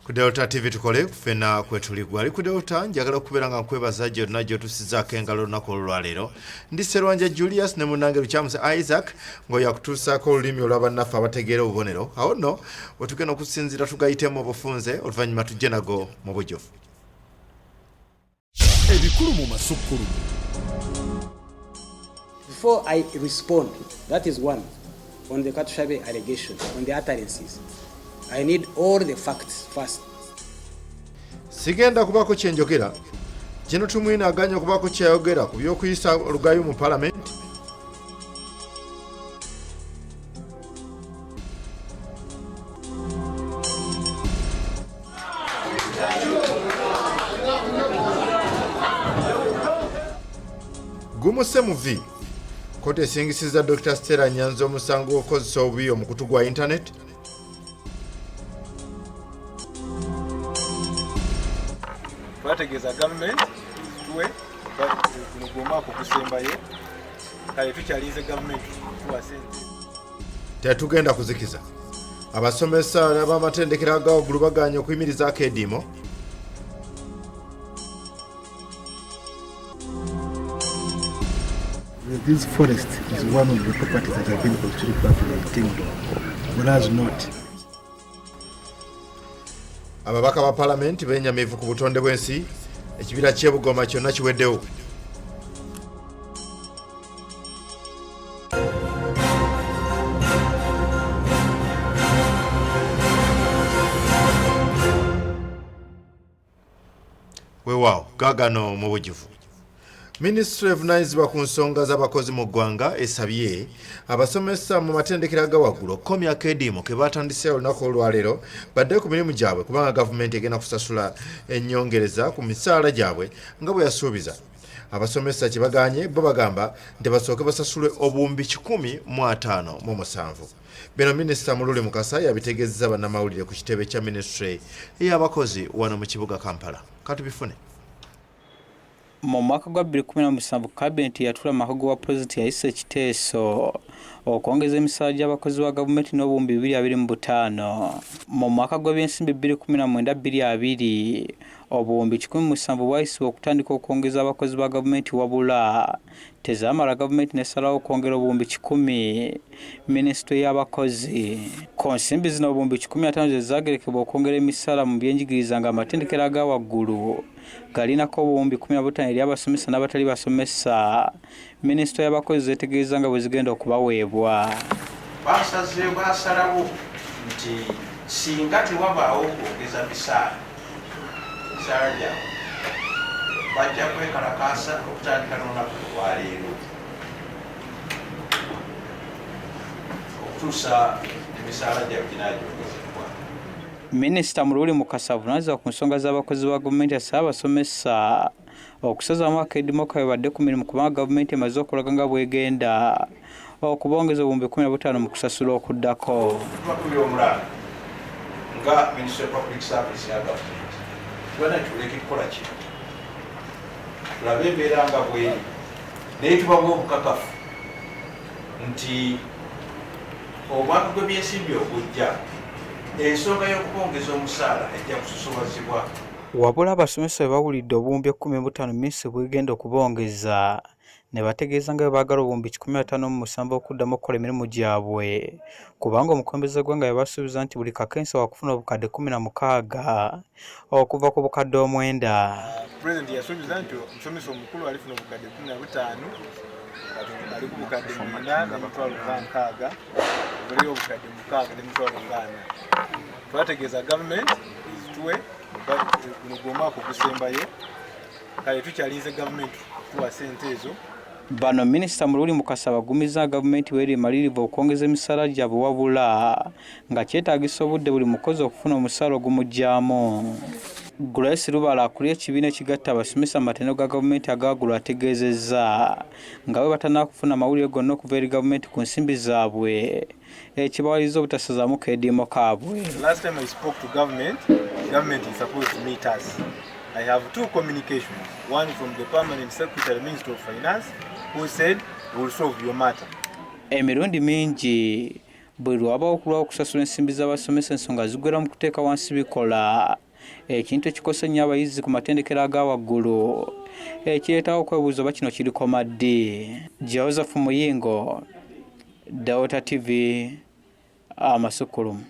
Kudelta TV tukole kufena kwetuligwa ali kudelta njagala kuberanga nkwebaza gye najjo tusizako engalo lunaku olwaleero ndi Serwanja Julius ne munange Lukyamuse Isaac ngoya kutuusako olulimi olw'abannaffe abategeera obubonero awo nno wetugenda okusinziira tugayitemu obufunze oluvannyuma tujje nago mu bujjuvu. Ebikulu mu Masukkulumu. Before I respond, that is one, on the Katushabe allegation, on the utterances, I need all the facts first. Sigenda kubako kyenjogera. Kino Tumwine aganya kubako kyayogera ku by'okuyisa olugayo mu Parliament. Gumuse muvi. Kote esingisiza Dr. Stella Nyanzi omusango okozesa obubi omukutu gwa internet. Twategeeza government tuwe guma kukusembayo kale tukyalize government tuwa sente. Tetugenda kuzikiza. Abasomesa n'abamatendekero ag'awaggulu baganya okuyimirizaako eddiimo. This forest is one of the properties that have been constituted back in the kingdom, whereas not. Ababaka ba Parliament benyamivu ku butonde bw'ensi ekibira ky'ebugoma kyonna kiweddewo. Weewaawo gaagano mu bujjuvu. Ministry of Naiziba ku nsonga z'abakozi mu ggwanga esabye abasomesa mu matendekero ag'awaggulu okukomya akediimo ke baatandise olunaku olwaleero badde ku mirimu gyabwe kubanga gavumenti egenda kusasula ennyongereza ku misaala gyabwe nga bwe yasuubiza. Abasomesa kye baganye bo bagamba nti basooke basasulwe obuwumbi 157. Bino Minisita Mululi Mukasa yabitegeezezza bannamawulire ku kitebe kya Ministry ey'abakozi wano mu kibuga Kampala. Katubifune. Mu mwaka gwa 2017 Cabinet yatula amahogo wa President yayise ekiteeso okwongeza emisaala gy'abakozi ba gavumenti n'obuwumbi 225. Mu mwaka gw'ebyensimbi 2019-2020 obuwumbi 1,700 bwayisibwa okutandika okwongeza abakozi ba gavumenti wabula tezaamala gavumenti nesalawo okwongera obuwumbi 1,000 Minisitule y'abakozi. Ku nsimbi zino obuwumbi 1500 ze zaagerekebwa okwongera emisaala mu byenjigiriza nga amatendekero aga waggulu galinako obuwumbi 15 eri abasomesa n'abatali basomesa. Minisitule y'abakozi zetegeeza nga bwe zigenda okubaweebwa. Basalawo nti singa tewabaawo okwongeza misaala gyabwe bajja kwekalakaasa okutandika n'olunaku lwaleero okutuusa emisaala gyabwe ginagyongezebwa. Minisita Mululi Mukasa avunaanyizibwa ku nsonga z'abakozi ba gavumenti asaba abasomesa okusazaamu akediimo kaabwe badde ku mirimu kubanga gavumenti emaze okulaga nga bwegenda okubongeza obuwumbi 15 mu kusasula okuddako. Twakulira omulanga nga Ministry of Public Service ya gavumenti tubana tuleke kukola kino tulabe embeera nga bweri naye tubawa obukakafu nti omwaka gw'ebyensimbi ogujja ensonga y'okubongeza omusaala ejja kusosobozebwa. Wabula abasomesa bwe bawulidde obuwumbi 15 Minisitule bwegenda okubongeza ne bategeeza nga baagala obuwumbi 157 okuddamu okukola emirimu gyabwe kubanga omukulembeze gw'eggwanga yabasuubiza nti buli kakensa wakufuna obukadde 16 okuva ku bukadde 9. President yasuubiza nti omusomesa omukulu alifuna obukadde 15 ali ku bukadde 9 n'emitwalo 6 buli obukadde 6 n'emitwalo 4. Twategeeza gavumenti izituwe guma kukusembayo kale tukyalize gavumenti tuwa sente ezo. Bano Minisita Mululi Mukasa bagumiza gavumenti weri malirivu okwongeza emisaala gyabwe wabula nga kyetaagisa obudde buli mukozi okufuna omusaala ogumugyamu. Grace Lubala akulira ekibiina ekigatta abasomesa mu matendekero ga gavumenti agawaggulu ategeezezza nga bwe batannakufuna mawulire gonna okuva eri gavumenti ku nsimbi zaabwe ekibawaliza obutasazaamu kediimo kaabwe. Last time I spoke to government is supposed to meet us. I have 2 communications, one from the Permanent Secretary, Minister of Finance, who said we will solve your matter. Emirundi mingi bwe lwabawo okulwawo okusasula ensimbi z'abasomesa ensonga zigwera mu kuteeka wansi bikola ekintu ekikosa nnyo abayizi ku matendekero aga waggulu ekireetawo okwebuuza oba kino kirikoma ddi. Joseph Muyingo, Delta TV, Amasukkulumu.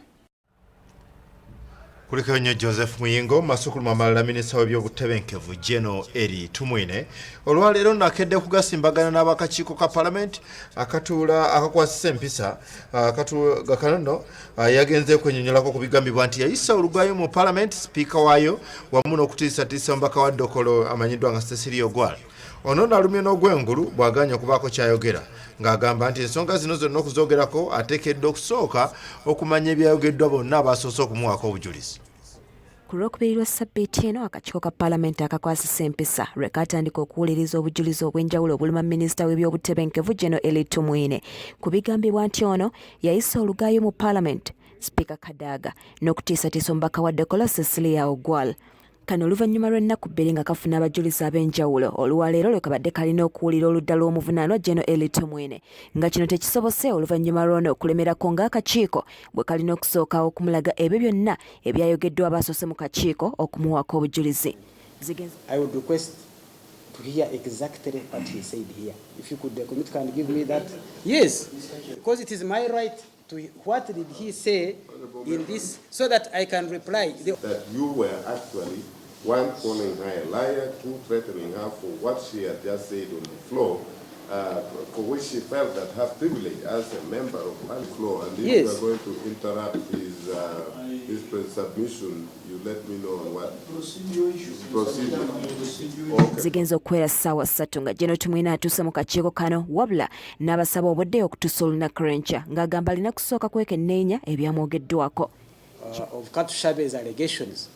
Kuliko nnyo Joseph Muyingo. Masukulumu amalala minisita w'ebyobutebenkevu General Elly Tumwine olwaleero nakedde kugasimbagana n'abakakiiko ka Parliament akatuula akakwasisa empisa akatuula kano yagenze kwenyonyolako ku bigambibwa nti yayisa olugayo mu Parliament sipiika waayo wamu n'okutiisatiisa omubaka wa Dokolo amanyiddwa nga Cecilia Ogwal. Ono nalumye n'ogwengulu bw'aganya okubaako kyayogera ng'agamba nti ensonga zino zonna okuzoogerako ateekeddwa okusooka okumanya ebyayogeddwa bonna abasoose okumuwaako obujulizi. Ku Lwokubiri lwa Ssabbiiti eno akakiiko ka Paalamenti akakwasisa empisa lwe kaatandika okuwuliriza obujulizi obw'enjawulo obuluma minisita w'ebyobutebenkevu General Elly Tumwine ku bigambibwa nti ono yayisa olugayo mu Paalamenti sipiika Kadaga n'okutiisatiisa omubaka wa Dokolo Cecilia Ogwal. Kano oluvannyuma lw'ennaku bbiri nga kafuna abajulizi ab'enjawulo olwaleero lwe kabadde kalina okuwulira oludda lw'omuvunaanwa General Elly Tumwine nga kino tekisobose oluvannyuma lw'ono okulemerako ng'akakiiko bwe kalina okusooka okumulaga ebyo byonna ebyayogeddwa abasoose mu kakiiko okumuwaako obujulizi. I would request to hear exactly what he said here. If you could, the committee can give me that. Yes, because it is my right to what did he say in this, so that I can reply. That you were actually one calling her a liar, two threatening her for what she had just said on the floor, for which she felt that her privilege as a member of one floor, and if yes, you are going to interrupt his submission, you let me know on what procedure. Zigenza okukwera ssaawa 3 nga General Tumwine atuuse mu kakiiko kano wabula n'abasaba obudde okutuusa olunaku lw'enkya ng'agamba alina kusooka kwekenneenya ebyamwogeddwako. Of Katushabe's allegations,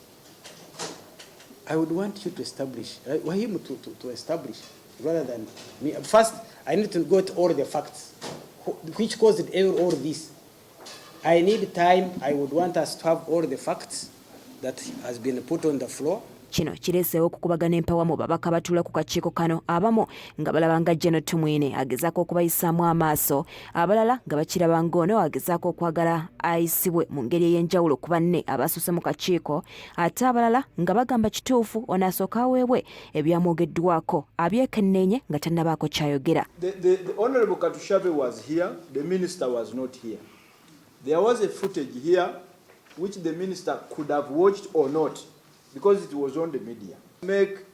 I would want you to establish, him to establish, rather than me. First, I need to get all the facts, which caused all this. I need time. I would want us to have all the facts that has been put on the floor. Kino kireeseewo okukubagana empawa mu babaka batuula ku kakiiko kano abamu nga balaba nga General Tumwine agezaako okubayisaamu amaaso, abalala nga bakiraba ng'ono agezaako okwagala ayisibwe mu ngeri ey'enjawulo ku banne abaasuuse mu kakiiko, ate abalala nga bagamba kituufu ono asooka aweebwe ebyamwogeddwako abyekenneenye nga tannabaako kyayogera. The Honourable Katushabe was here, the minister was not here. There was a footage here which the minister could have watched or not, because it was on the media. Make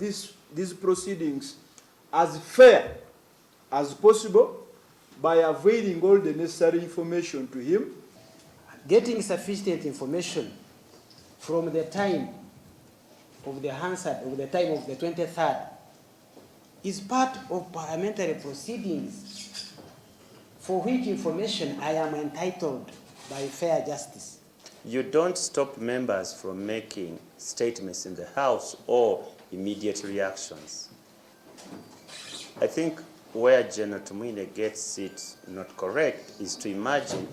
these proceedings as fair as possible by avoiding all the necessary information to him. Getting sufficient information from the time of the Hansard, of the time of the 23rd, is part of parliamentary proceedings, for which information I am entitled by fair justice. You don't stop members from making statements in the House or immediate reactions. I think where General Tumwine gets it not correct is to imagine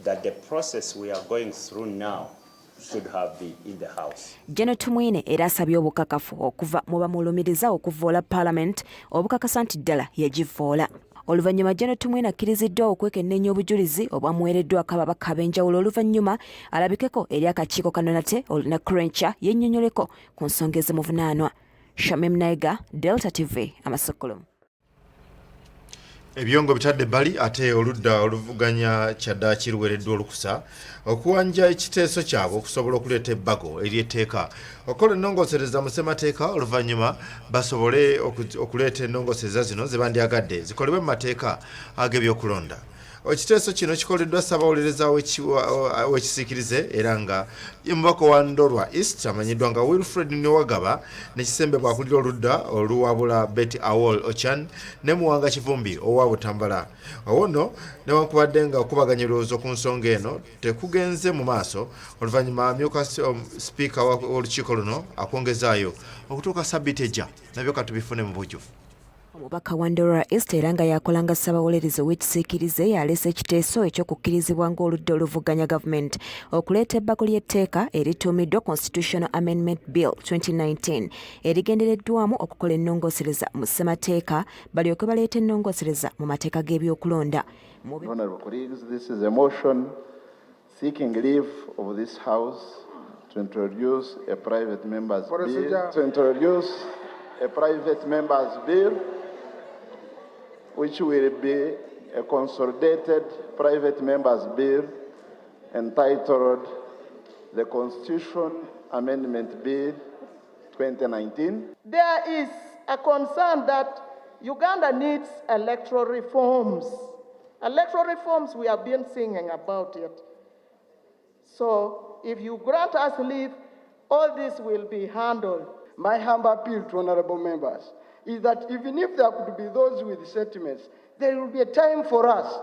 that the process we are going through now should have been in the House. General Tumwine era asabye obukakafu okuva mu bamulumiriza okuvoola Parliament obukakasa nti ddala yagivoola. Oluvannyuma General Tumwine akkiriziddwa okwekenneenya obujulizi obwamuweereddwako ababaka ab'enjawulo oluvannyuma alabikeko eri akakiiko kano nate olunaku lw'enkya yennyonnyoleko ku nsonga ezimuvunaanwa. Shamim Naiga, Delta TV, Amasukkulumu. Ebyongo bitadde bali ate oludda oluvuganya kyadda kiruwereddwa olukusa okuwanja ekiteeso kyabwe okusobola okuleeta ebbago ery'etteeka okola ennongoosereza mu ssemateeka oluvannyuma basobole okuleeta ennongoosereza zino ze bandyagadde zikolebwe mu mateeka ag'ebyokulonda. Ekiteeso kino kikoleddwa Ssaabawolereza w'ekisiikirize era nga omubaka wa Ndorwa East amanyiddwa nga Wilfred Nowagaba ne kisembebwa akulira oludda oluwabula Betty Awol Ochan ne Muwanga Kivumbi owa Butambala. Awono newankubadde nga okubaganya ebirowoozo ku nsonga eno tekugenze mu maaso oluvannyuma amyuka sipiika w'olukiiko luno akwongezaayo okutuuka Ssabbiiti ejja nabyo katubifune mu bujjuvu. Omubaka wa Ndora East era nga yakolanga ssabawolereza w'ekisiikirize yaleese ekiteeso eky'okukkirizibwa ng'oludda oluvuganya gavumenti okuleeta ebbako ly'etteeka erituumiddwa Constitutional Amendment Bill 2019 erigendereddwamu okukola ennongoosereza mu ssemateeka balyoke baleeta ennongoosereza mu mateeka g'ebyokulonda. Honourable colleagues, this is a motion seeking leave of this House to introduce a private member's bill, which will be a consolidated private members' bill entitled the Constitution Amendment Bill 2019. There is a concern that Uganda needs electoral reforms. Electoral reforms we have been singing about it. So if you grant us leave, all this will be handled. My humble appeal to honorable members is that even if there could be those with sentiments, there will be a time for us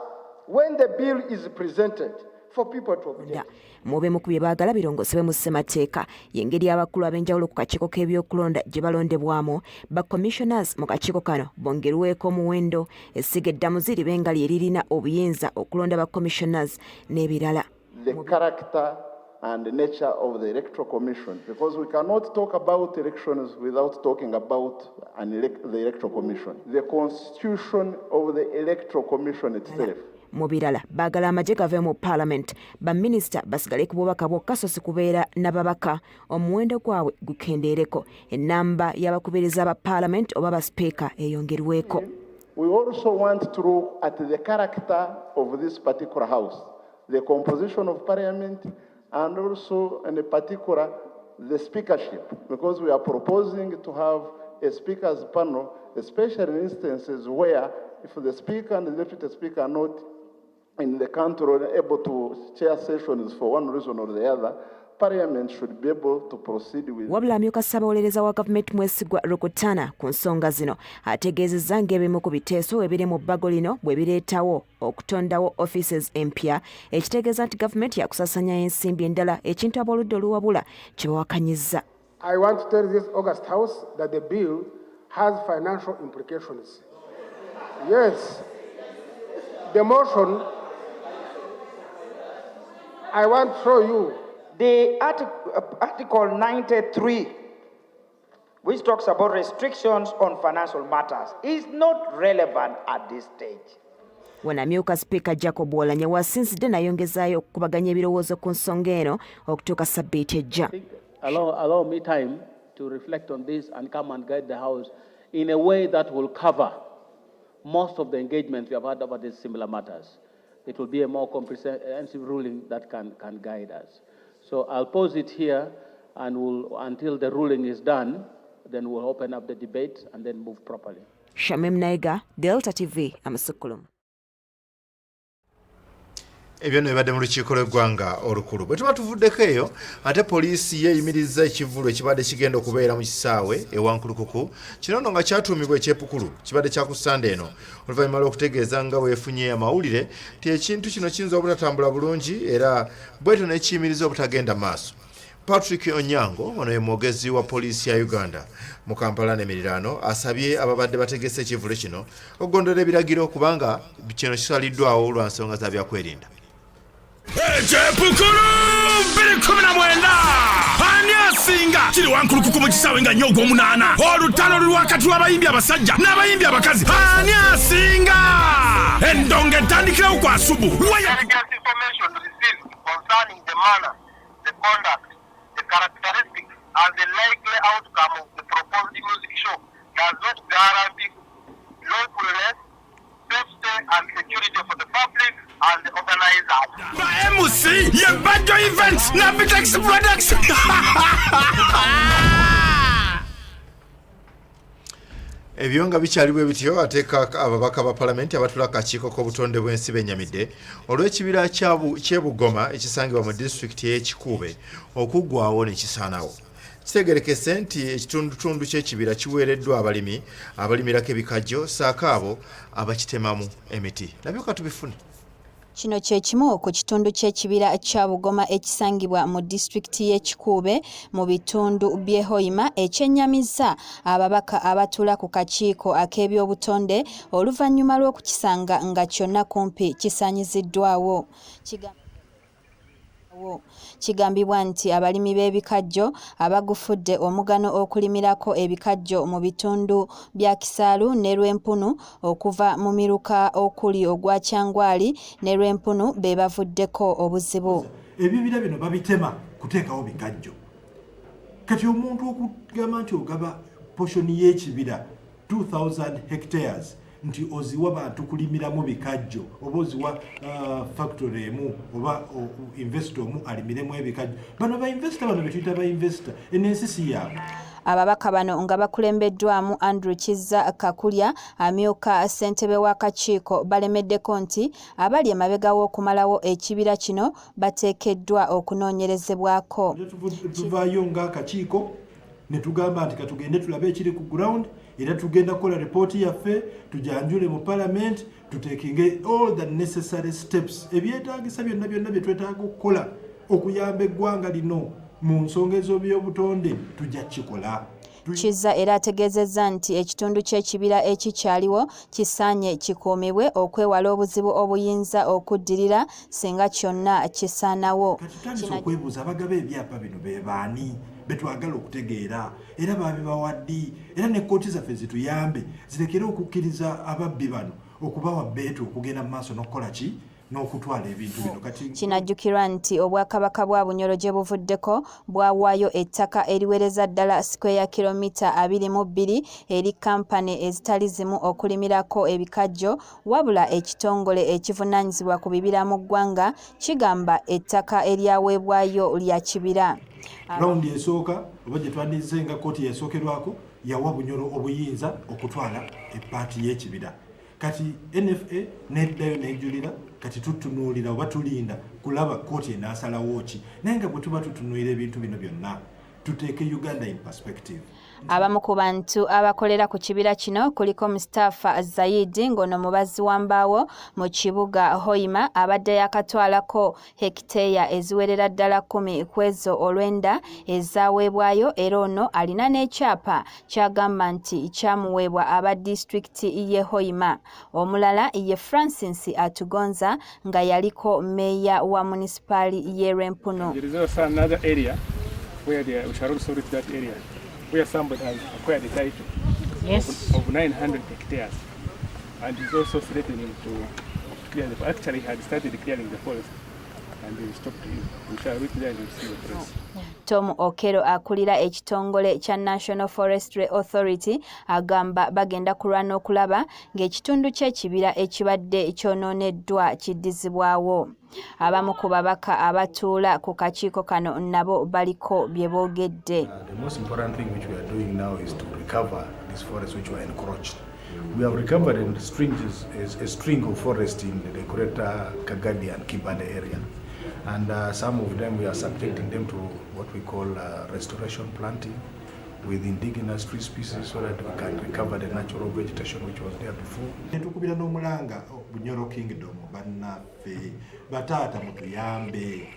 when the bill is presented for people to object. Mube mu kubye baagala birongosebwe mu ssemateeka y'engeri abakulu ab'enjawulo ku kakiiko k'ebyokulonda gye balondebwamu ba commissioners mu kakiiko kano bongerweko omuwendo essiga eddamuzi libe nga lye lirina obuyinza okulonda ba commissioners n'ebirala. The character and the nature of the Electoral Commission, because we cannot talk about elections without talking about the Electoral Commission. The constitution of the Electoral Commission itself. Mu birala baagala amagye gave mu Parliament baminisita basigale ku bubaka bwokka so si kubeera n'ababaka omuwendo gwabwe gukendeereko ennamba y'abakubiriza ba Parliament oba ba Speaker eyongerweko. We also want to look at the character of this particular house, the composition of Parliament, and also in particular the speakership, because we are proposing to have a speakers panel, especially in instances where if the speaker and the deputy speaker are not in the country or able to chair sessions for one reason or the other, Parliament should be able to proceed with. Wabula amyuka ssabawolereza wa gavumenti Mwesigwa Rukutana ku nsonga zino ategeezezza ng'ebimu ku biteeso ebiri mu bbago lino bwe bireetawo okutondawo offices empya ekitegeeza nti gavumenti yakusaasaanya ensimbi endala ekintu ab'oludda oluwabula kye bawakanyizza. I want to tell this August House that the bill has financial implications. Yes, the motion, I want to show you. The Article 93, which talks about restrictions on financial matters, is not relevant at this stage. Wanamyuka Speaker Jacob Oulanyah wasinzidde nayongezaayo okukubaganya ebirowoozo ku nsonga eno okutuuka sabbiiti ejja. Allow me time to reflect on this and come and guide the House in a way that will cover most of the engagements we have had about these similar matters. It will be a more comprehensive ruling that can guide us. So I'll pause it here and until the ruling is done, then we'll open up the debate and then move properly. Shamim Naiga, Delta TV, Amasukkulumu. Ebyo ne bibadde mu lukiiko lw'eggwanga olukulu. Bwe tuba tuvuddeko eyo ate poliisi yeeyimirizza ekivvulu ekibadde kigenda okubeera mu kisaawe ewankulukuku kino nno nga kyatuumibwa ekyepukulu kibadde kya ku Sande eno oluvannyuma lw'okutegeeza nga weefunye amawulire ti ekintu kino kiyinza obutatambula bulungi era bwetyo nekiyimiriza obutagenda maaso. Patrick Onyango ono ye mwogezi wa poliisi ya Uganda mu Kampala n'emiriraano asabye ababadde bategese ekivvulu kino okugondera ebiragiro kubanga kino kisaliddwawo lwa nsonga za byakwerinda. Ekyepukulu 2019 ani asinga kiri wankulukuku mu kisaawe nga nnyo ogw'omunaana olutalo luli wakati w'abayimbi abasajja n'abayimbi abakazi ani asinga endongo etandikirawo kwa Subu. Information received concerning the manner, the conduct, the characteristics and the likely outcome of the proposed music show does not guarantee lawfulness, safety and security for the public and the organizers. MC, ye Banjo Events, Navitex Products. Ebyo nga bikyalibwe bityo ateeka ababaka ba Palamenti abatula akakiiko k'obutonde bw'ensi b'ennyamidde olw'ekibira ky'Ebugoma ekisangibwa mu disitulikiti y'Ekikuube okuggwawo ne kisaanawo. Kitegerekese nti ekitundutundu ky'ekibira kiweereddwa abalimi abalimirako ebikajjo saako abo abakitemamu emiti. Nabyo katubifune. Kino kye kimu ku kitundu ky'ekibira kya Bugoma ekisangibwa mu disitulikiti y'e Kikuube mu bitundu by'e Hoima ekyennyamizza ababaka abatuula ku kakiiko ak'ebyobutonde oluvannyuma lw'okukisanga nga kyonna kumpi kisaanyiziddwawo. Kigambibwa nti abalimi b'ebikajjo abagufudde omugano okulimirako ebikajjo mu bitundu bya Kisaalu ne Lwempunu okuva mu Miruka okuli ogwa Kyangwali ne Lwempunu be bavuddeko obuzibu. Ebibira bino babitema kuteekawo bikajjo. Kati omuntu okugamba nti ogaba poshoni y'ekibira 2000 hectares nti oziwa bantu kulimiramu bikajjo oba oziwa factory emu oba investor omu alimiremu ebikajjo. Bano ba investor bano betuyita ba investor enensi si yaabwe. Ababaka bano nga bakulembeddwamu Andrew Kizza Kakulya amyuka ssentebe w'akakiiko balemeddeko nti abali emabega w'okumalawo ekibira kino bateekeddwa okunoonyerezebwako. Tuvaayo ng'akakiiko ne tugamba nti katugende tulabe ekiri ku ground era tugenda kukola ripooti yaffe tujanjule mu parliament tuteekinge all the necessary steps ebyetaagisa byonna bye twetaaga okukola okuyamba eggwanga lino mu nsonga ez'ebyobutonde tujja kikola. Kizza era ategeezezza nti ekitundu ky'ekibira ekikyaliwo kisaanye kikuumibwe okwewala obuzibu obuyinza okuddirira singa kyonna kisaanawo. Tutandise okwebuuza abagaba ebyapa bino be baani betwagala okutegeera era babibawaddi era ne kkooti zaffe zituyambe zirekere okukkiriza ababbi bano okubawa beetu okugenda mu maaso n'okukola ki n'okutwala ebintu bino. Kati kinajjukirwa nti obwakabaka bwa Bunyoro gye buvuddeko bwawaayo ettaka eriwereza ddala sikweya kilomita 22 eri kampani ezitali zimu okulimirako ebikajjo wabula ekitongole ekivunaanyizibwa ku bibira mu ggwanga kigamba ettaka eryaweebwayo lya kibira. Raundi esooka oba gye twandize nga kkooti yasookerwako yawa Bunyoro obuyinza okutwala epaati y'ekibira. Kati NFA neddayo nejulira kati tutunuulira oba tulinda kulaba kkooti enaasalawo ki naye nga bwe tuba tutunuulira ebintu bino byonna tuteeke Uganda in perspective. Abamu ku bantu abakolera ku kibira kino kuliko Mustafa Zaidi ng'ono mubazi wa mbaawo mu kibuga Hoima abadde yakatwalako hekiteya eziwerera ddala 10 ku ezo olwenda ezaaweebwayo era ono alina n'ekyapa kyagamba nti kyamuweebwa aba disitulikiti y'e Hoima. Omulala ye Francis Atugonza nga yaliko meeya wa munisipaali y'e Lwempunu. Where somebody has acquired the title of 900 hectares and is also threatening to clear the forest. Actually, he had started clearing the forest and they stopped him. We shall reach there and see the press. Tom Okero akulira ekitongole kya National Forestry Authority agamba bagenda kulwana okulaba ng'ekitundu ky'ekibira ekibadde kyonooneddwa kiddizibwawo. Abamu ku babaka abatuula ku kakiiko kano nabo baliko bye boogedde. The most important thing which we are doing now is to recover these forests which were encroached. We have recovered a string of forests in the greater Kagadi and Kibale area. And some of them we are subjecting them to what we call restoration planting with indigenous tree species so that we can recover the natural vegetation which was there before. Netukubira n'omulanga Bunyoro Kingdom bannaffe bataata mutuyambe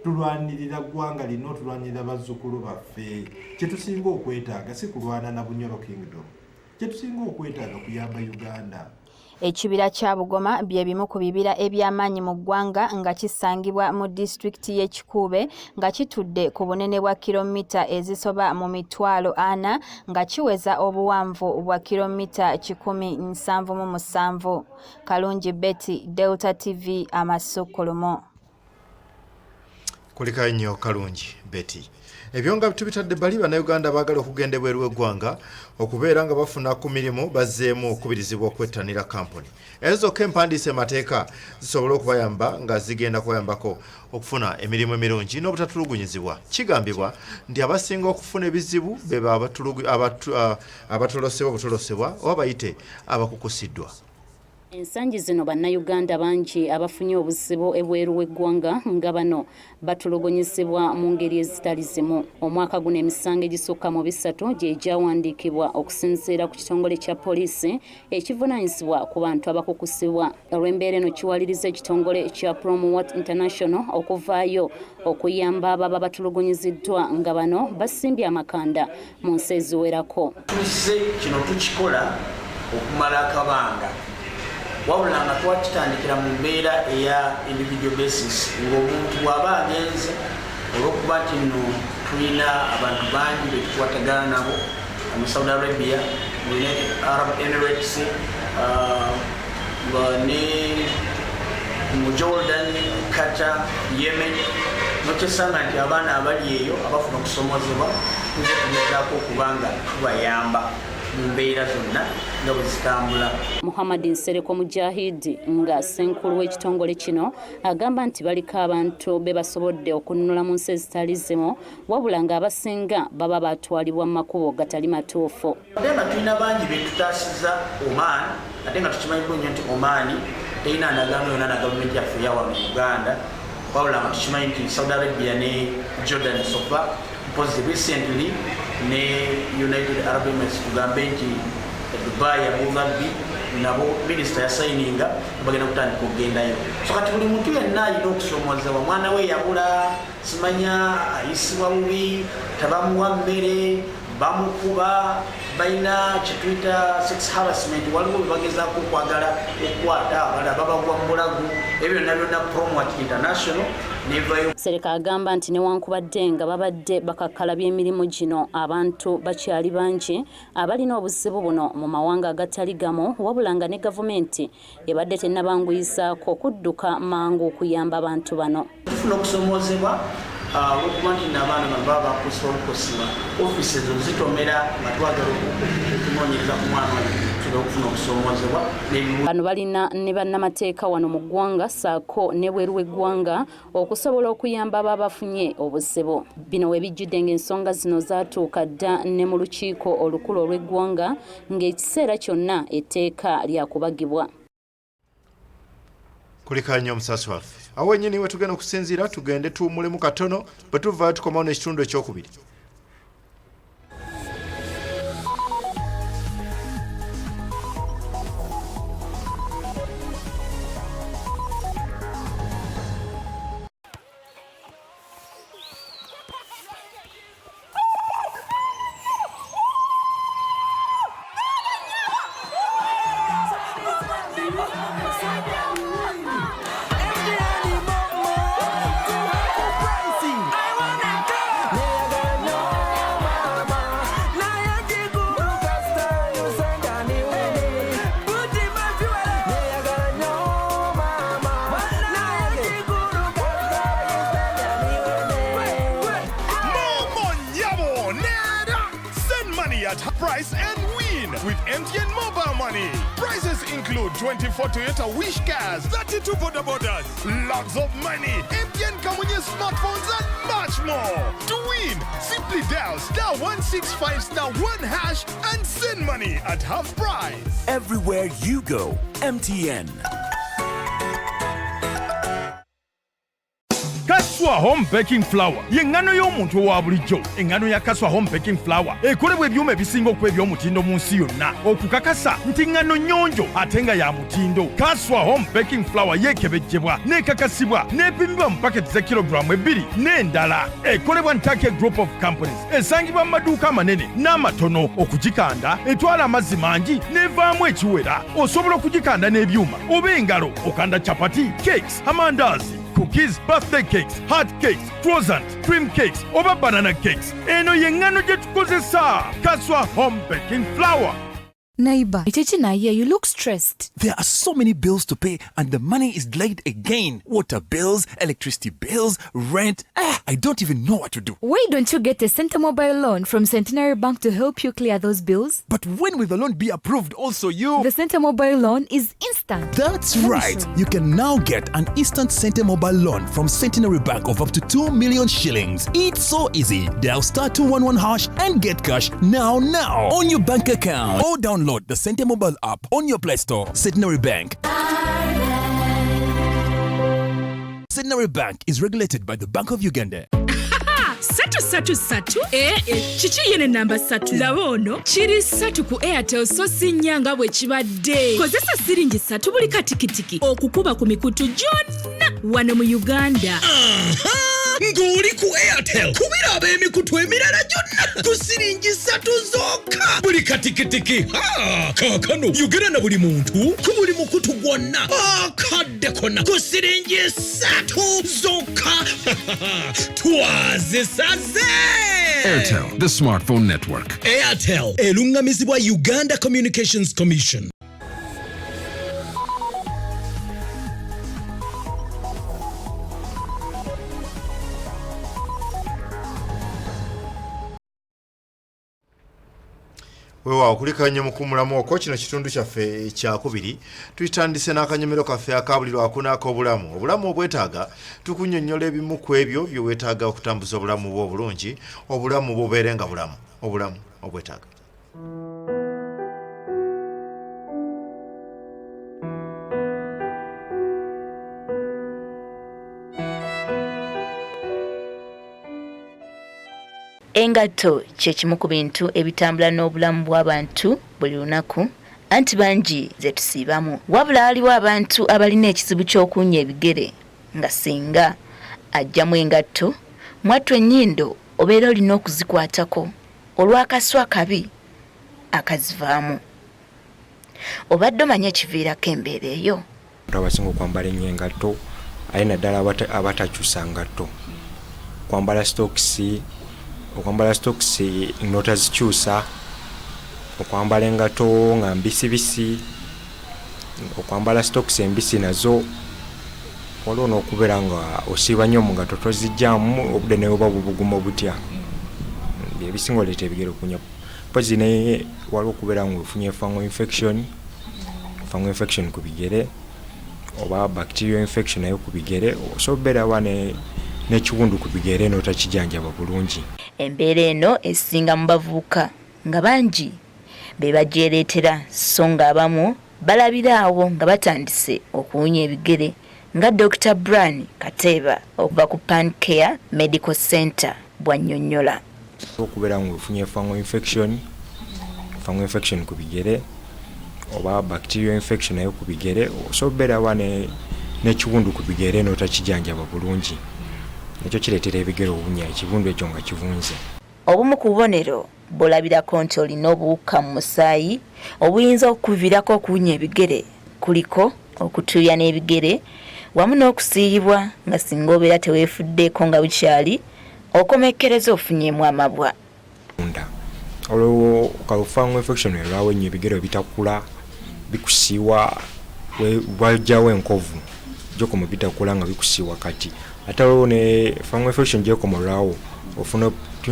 tulwanirira ggwanga lino tulwanirira bazzukulu baffe kyetusinga okwetaaga si kulwana na Bunyoro Kingdom kyetusinga okwetaaga kuyamba Uganda. Ekibira kya Bugoma bye bimu ku bibira eby'amaanyi mu ggwanga nga kisangibwa mu disitulikiti y'e Kikuube nga kitudde ku bunene bwa kilomita ezisoba mu mitwalo 4 nga kiweza obuwanvu bwa kilomita 177. Kalungi Betty, Delta TV, Amasukkulumu. Kulika nnyo Kalungi Betty. Ebyo nga tubitadde bali bannayuganda baagala okugenda ebweru w'eggwanga okubeera nga bafuna ku mirimu bazzeemu okubirizibwa okwettanira kampuni ezo k'empandiise emateeka zisobola okubayamba nga zigenda kubayambako okufuna emirimu emirungi n'obutatulugunyizibwa. Kigambibwa nti abasinga okufuna ebizibu beba abatolosebwa obutolosebwa oba bayite abakukusiddwa. Ensangi zino bannayuganda bangi abafunye obuzibu ebweru w'eggwanga nga bano batuluganyizibwa mu ngeri ezitali zimu. Omwaka guno emisango egisukka mu 3 gye gyawandiikibwa okusinziira ku kitongole kya poliisi ekivunaanyizibwa ku bantu abakukusibwa. Olw'embeera eno kiwaliriza ekitongole kya Promowat International okuvaayo okuyamba ababa batulugunyiziddwa nga bano basimbye amakanda mu nsi eziwerako. Tulise kino tukikola okumala akabanga wabula nga twakitandikira mu mbeera eya individual basis ng'omuntu bw'aba agenze olw'okuba nti nno tulina abantu bangi be tukwatagana nabo mu Saudi Arabia, mu United Arab Emirates, ne mu Jordan, Qatar, Yemen, nokyesanga nti abaana abali eyo abafuna okusomozebwa tuze tugezaako okubanga tubayamba mu mbeera zonna nga bwe zitambula. Muhammad Nsereko Mujahidi nga senkulu w'ekitongole kino agamba nti baliko abantu be basobodde okununula mu nsi ezitali zimu wabula ng'abasinga baba batwalibwa mu makubo gatali matuufu. Ate nga tulina bangi be tutaasiza Oman, ate nga tukimanyi bulungi nti Oman terina ndagaano yonna na gavumenti yaffe yawa mu Uganda, wabula nga tukimanyi nti Saudi Arabia ne Jordan sofa because recently ne United Arab Emirates tugambe nti Dubai, Abu Dhabi nabo minisita yasayininga bagenda kutandika okugendayo. So kati buli muntu yenna alina okusomozebwa. Mwana we yabula simanya ayisibwa bubi, tabamuwa mmere, bamukuba, balina kyetuyita sex harassment, waliwo bebagezaako okwagala okukwata abalala babagwa mu bulago. Ebyo byonna byonna Promowat International nevayo. Sereka agamba nti newankubadde nga babadde bakakkalabya emirimu gino abantu bakyali bangi abalina obuzibu buno mu mawanga agatali gamu wabula nga ne gavumenti ebadde tennabanguyizaako okudduka mangu okuyamba abantu bano. Tufuna okusomozebwa olw'okuba nti n'abaana bano baba bakusa olukosibwa ofiisi ezo zitomera nga twagala okunoonyereza ku mwana oyo tula okufuna okusomozebwa. Bano balina ne bannamateeka wano mu ggwanga ssaako ne bweru w'eggwanga okusobola okuyamba ababafunye obuzibu. Bino we bijjudde ng'ensonga zino zaatuuka dda ne mu lukiiko olukulu olw'eggwanga ng'ekiseera kyonna etteeka lyakubagibwa. Kulikanya omusasi waffe awo ennyini we tugenda okusinziira tugende tuwummulemu katono bwe tuvaayo tukomawo n'ekitundu ekyokubiri. Price and win with MTN Mobile Money. Prizes include 24 Toyota Wish cars, 32 border borders, lots of money, MTN Kamunye smartphones and much more. To win, simply dial *165*1# and send money at half price. Everywhere you go, MTN. Kaswa Home Baking Flour yengano y'omuntu owa bulijjo. Engano ya Kaswa Home Baking Flour ekolebwa ebyuma ebisinga okuba eby'omutindo mu nsi yonna okukakasa nti ngano nnyonjo ate nga ya mutindo. Kaswa Home Baking Flour yeekebejjebwa n'ekakasibwa n'epimibwa mu paketi za kilogulaamu 2 n'endala. Ekolebwa Ntake Group of Companies esangibwa mu maduuka amanene n'amatono. Okugikanda etwala amazzi mangi n'evaamu ekiwera. Osobola okugikanda n'ebyuma oba engalo okanda chapati, cakes, amandazi, cookies, birthday cakes, hot cakes, croissant, cream cakes, oba banana cakes. Eno yengano gye tukozesa. Kaswa Home Baking Flour. Neighbor, you look stressed. There are so many bills to pay and the money is delayed again. Water bills, electricity bills, rent. I don't even know what to do. Why don't you get a Center Mobile loan from Centenary Bank to help you clear those bills? But when will the loan be approved also you? The Center Mobile loan is instant. That's right. You can now get an instant Center Mobile loan from Centenary Bank of up to 2 million shillings. It's so easy. Dial *211# and get cash now on your bank account. Or download download the Sente mobile app on your Play Store. Centenary Bank. Centenary Bank is regulated by the Bank of Uganda. Satu kiki yene namba 3 labono kiri 3 ku Airtel so sinyanga bwe kibadde kozesa siringi 3 buli katikitiki okukuba ku mikutu gyonna wano mu Uganda. Ngoli ku Airtel kubira ab'emikutu emirala gyonna ku siringi 3 zokka buli katikitiki. Kaakano Uganda na buli muntu ku buli mukutu gwonna akadde konna ku siringi 3 zokka. Twazisaze. Airtel, the smartphone network. Airtel elungamizibwa Uganda Communications Commission. Wewa okulikanye mukumulamu okwo kino kitundu kyaffe ekyakubiri tuyitandise n'akanyomero kaffe akabuliro akunako obulamu obwetaaga tukunnyonnyola ebimu ku ebyo bye weetaaga okutambuza obulamu bwo obulungi obulamu bubeere nga obulamu obwetaaga. Engato kye kimu ku bintu ebitambula n'obulamu bw'abantu buli lunaku anti bangi ze tusiibamu. Wabula waliwo abantu abalina ekizibu ky'okunya ebigere nga singa ajjamu engatto mwattu ennyindo obeera olina okuzikwatako olw'akaswa akabi akazivaamu. Obadde omanya ekiviirako embeera eyo? Abasinga okwambala ennyo engatto aye naddala abatakyusa ngatto kwambala stokisi n'otazikyusa, okwambala engatto nga mbisibisi, okwambala stokisi embisi nazo waliwo n'okubeera nga osiiba nnyo mu ngatto tozijjaamu obudde naye oba bubuguma butya ebisinga oleeta ebigere okunya pozi naye waliwo okubeera nga ofunye fungal infection ku bigere oba bacterial infection nayo ku bigere osobola okubeera n'ekiwundu ku bigere n'otakijanjaba bulungi. Embeera eno esinga mu bavubuka nga bangi be bagyereetera so nga abamu balabira awo nga batandise okuwunya ebigere nga Dr. Brian Kateeba okuva ku Pancare Medical Center bw'annyonnyola. Okubeera nga ofunye fungal infection ku bigere oba bacterial infection nayo ku bigere osobola okubeera n'ekiwundu ku bigere n'otakijanjaba bulungi. Ekyo kireetera ebigere obunya ekiwundu ekyo nga kivunze. Obumu ku bubonero bw'olabirako nti olina obuwuka mu musaayi obuyinza okukuviirako okuwunya ebigere kuliko okutuuya n'ebigere wamu n'okusiiyibwa nga singa obeera teweefuddeeko nga bukyali okomekkereza ofunyeemu amabwa. Olwo fungal infection erwawo ennyo ebigere bitakula bikusiiwa wajjawo enkovu gyokoma bitakula nga bikusiiwa kati ate olwo ne fungal infection gyekomolwawo ofuna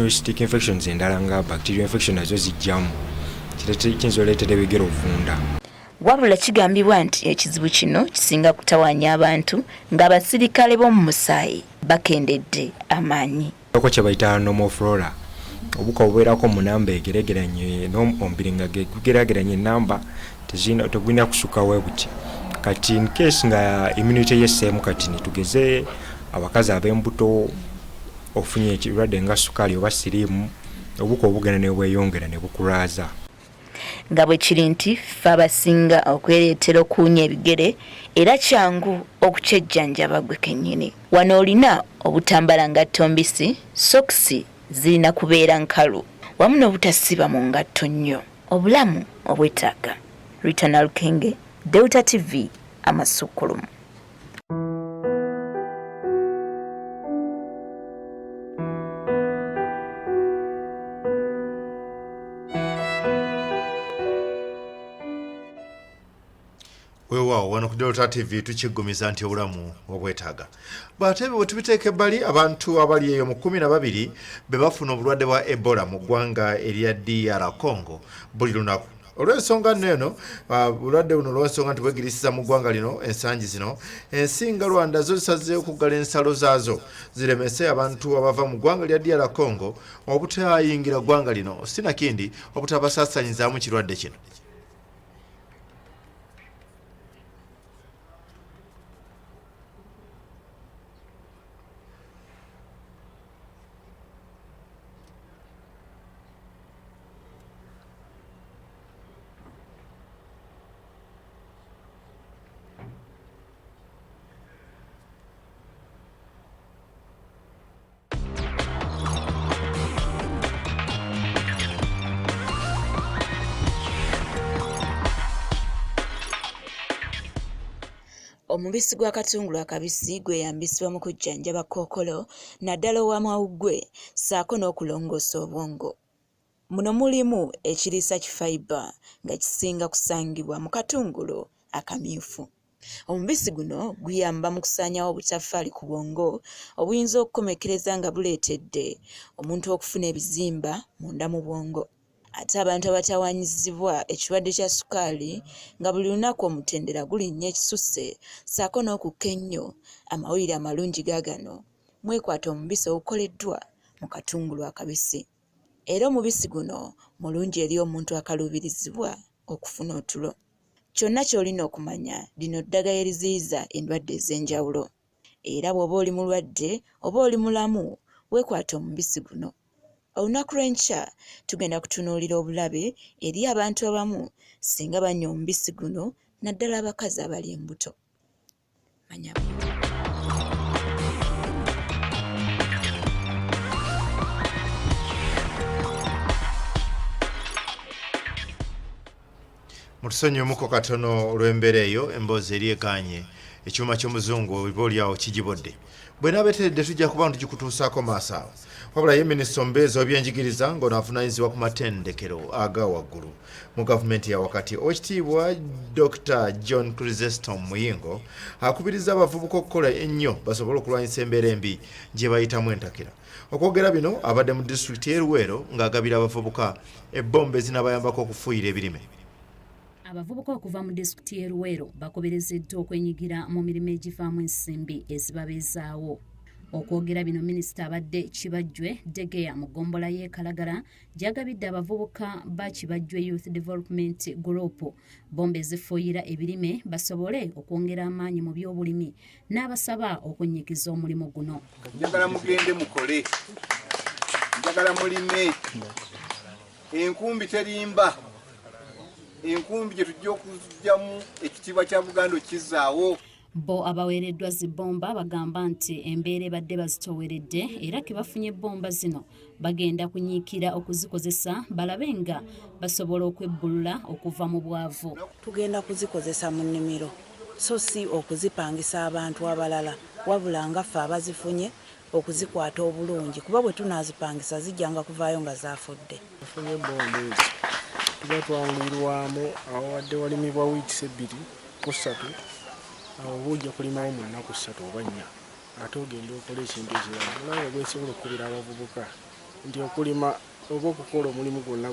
stick infections endala nga bacterial infection nazo zijjamu kiyinza oleetera ebigere ovunda. Wabula kigambibwa nti ekizibu kino kisinga kutawaanya abantu ng'abasirikale b'omu musaayi bakendedde amaanyi. Ko kye bayita normal flora obuka obubeerako mu namba egeregeranye n'omubiri nga gegeraageranye enamba tegulina kusukkawo buti kati in case nga immunity yesseemu kati nitugeze abakazi ab'embuto ofunye ekirwadde nga sukaali oba siriimu obuka obugenda ne bweyongera ne bukulwaza. Nga bwe kiri nti ffe abasinga okwereetera okuwunya ebigere era kyangu okukyejjanjaba gwe kennyini. Wano olina obutambala ngatto mbisi, sokisi zirina kubeera nkalu wamu n'obutasiba mu ngatto nnyo. Obulamu obwetaaga. Rita Kenge, Delta TV, Amasukkulumu. Wewa wano ku Delta TV tukiggumiza nti obulamu obwetaaga. Batebe bwe tubiteeka ebbali abantu abali eyo mu 12 be bafuna obulwadde bwa Ebola mu ggwanga erya DR Congo buli lunaku. Olw'ensonga neno bulwadde buno olw'ensonga nti bwegirisiza mu ggwanga lino ensangi zino ensinga Rwanda zo zisazeeyo okuggala ensalo zaazo ziremese abantu abava mu ggwanga lya DR Congo obutayingira ggwanga lino sinakindi obutabasaasaanyizaamu kirwadde kino. Omubisi gwa katungulu akabisi gweyambisibwa mu kujjanjaba kkookolo naddala ow'amawuggwe ssaako n'okulongoosa obwongo. Muno mulimu ekiriisa kifaiba nga kisinga kusangibwa mu katungulu akamyufu. Omubisi guno guyamba mu kusaanyawo obutafaali ku bwongo obuyinza okukomekereza nga buleetedde omuntu okufuna ebizimba munda mu bwongo. Ate abantu abatawaanyizibwa ekirwadde kya sukaali nga buli lunaku omutendera gulinnya ekisusse ssaako n'okukka ennyo amawulire amalungi gaagano mwekwata omubisi ogukoleddwa mu katungulu akabisi. Era omubisi guno mulungi eri omuntu akaluubirizibwa okufuna otulo. Kyonna ky'olina okumanya lino ddagala eriziyiza endwadde ez'enjawulo. Era bw'oba oli mulwadde oba oli mulamu weekwata omubisi guno. Olunaku lw'enkya tugenda kutunuulira obulabe eri abantu abamu singa banywa omubisi guno naddala abakazi abali embuto. Manya mutusonyiwumuko katono olw'embeera eyo emboozi eri ekanye ekyuma ky'omuzungu oba oliawo kigibodde. Bwe naabeteredde tujja kuba tugikutuusaako maaso awo. Wabula ye minisita omubeezi w'ebyenjigiriza ng'onaavunaanyizibwa ku matendekero aga waggulu mu gavumenti ya wakati Oweekitiibwa Dr. John Chrysostom Muyingo akubiriza abavubuka okukola ennyo basobole okulwanyisa embeera embi gye bayitamu entakera. Okwogera bino abadde mu disitulikiti y'e Luweero ng'agabira abavubuka ebbomba ezinaabayambako okufuuyira ebirime. Abavubuka okuva mu disitulikiti y'e Luweero bakubirizddwa okwenyigira mu mirimu egivaamu ensimbi ezibabeezaawo. Okwogera bino minisita abadde Kibajjwe Degeya mu ggombolola y'e Kalagala gy'agabidde abavubuka ba Kibajjwe Youth Development Group bomba ezifuuyira ebirime basobole okwongera amaanyi mu by'obulimi n'abasaba okwenyigiza omulimu guno. Njagala mugende mukole, njagala mulime, enkumbi terimba, enkumbi gye tujja okugyamu ekitiibwa kya Buganda okizaawo. Bo abaweereddwa zi bomba bagamba nti embeera ebadde bazitoweredde era ke bafunye ebbomba zino bagenda kunyiikira okuzikozesa balabe nga basobola okwebbulula okuva mu bwavu. Tugenda kuzikozesa mu nnimiro so si okuzipangisa abantu abalala wabula nga ffe abazifunye okuzikwata obulungi kuba bwe tunaazipangisa zijjanga kuvaayo nga zaafudde. Tufunye ebbomba ezo tuba twanguyirwamu awadde walimibwa wiiki 2 ku 3 awo ojja kulimawo mu nnaku 3 oba 4 ate ogenda okola ekintu ekirala nawe gwesobola okukubira abavubuka nti okulima oba okukola omulimu gwonna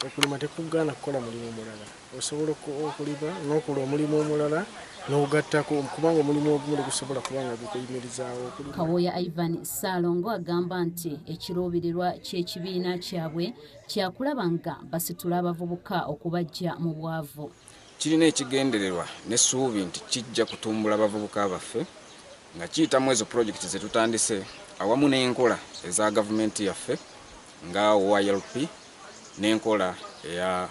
okulima tekugaana kukola mulimu mulala osobola okulima n'okola omulimu omulala n'ogattako kubanga omulimu ogumu gusobola kuba nga gukuyimirizaawo. Kawoya Ivan Ssalongo agamba nti ekiruubirirwa ky'ekibiina kyabwe kyakulaba nga basitula abavubuka okubajja mu bwavu. Kirina ekigendererwa n'essuubi nti kijja kutumbula abavubuka baffe nga kiyitamu ezo pulojekiti ze tutandise awamu n'enkola eza gavumenti yaffe nga OILP n'enkola eya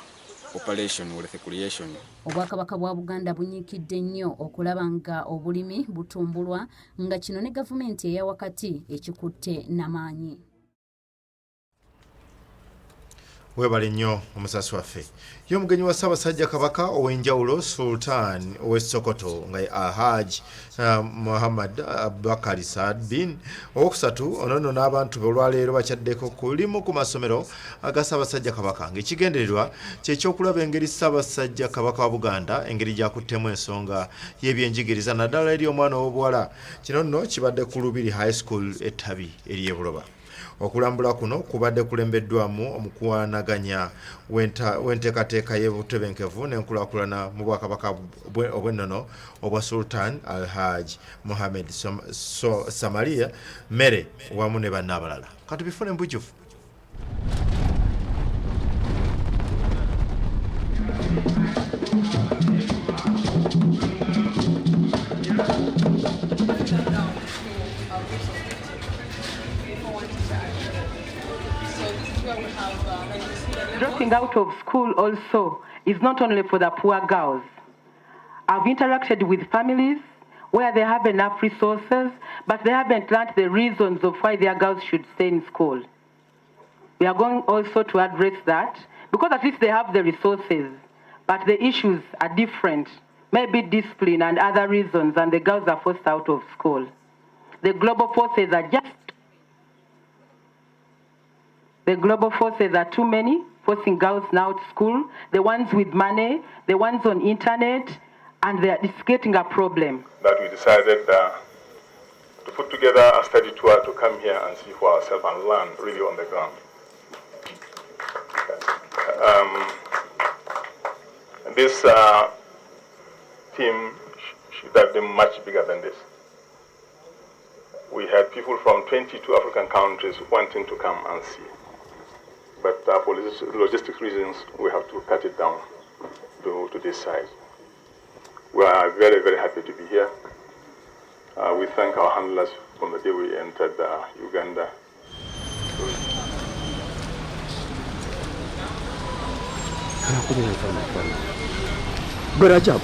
Operation Wealth Creation. Obwakabaka bwa Buganda bunyiikidde nnyo okulaba nga obulimi butumbulwa nga kino ne gavumenti eya wakati ekikutte n'amaanyi. Webale nnyo omusasi waffe. Ye omugenyi wa Ssaabasajja Kabaka ow'enjawulo Sultan ow'e Sokoto nga Alhaji Muhammad Bakari Saad bin owokusatu onono n'abantu be olwaleero bakyaddeko kulimu ku masomero aga Ssaabasajja Kabaka ng'ekigendererwa kyekyokulaba engeri Ssaabasajja Kabaka wa Buganda engeri gyakuttemu ensonga y'ebyenjigiriza naddala eri omwana ow'obuwala. Kino nno kibadde ku Lubiri High School ettabi ery'e Buloba. Okulambula kuno kubadde kulembeddwamu omukwanaganya w'enteekateeka y'obutebenkevu n'enkulaakulana mu Bwakabaka obw'ennono obwa Sultan Alhaji Mohammed Samaria Mere wamu ne banne abalala. Katubifune mbujjuvu. Dropping out of school also is not only for the poor girls. I've interacted with families where they have enough resources, but they haven't learned the reasons of why their girls should stay in school. We are going also to address that, because at least they have the resources, but the issues are different maybe discipline and other reasons, and the girls are forced out of school. The global forces are too many, forcing girls now to school, the ones with money, the ones on internet, and it's getting a problem. That we decided to put together a study tour to come here and see for ourselves and learn really on the ground. This team should have been much bigger than this. We had people from 22 African countries wanting to come and see. But for logistic reasons, we have to cut it down to this size. We are very, very happy to be here. We thank our handlers from the day we entered Uganda. Good job.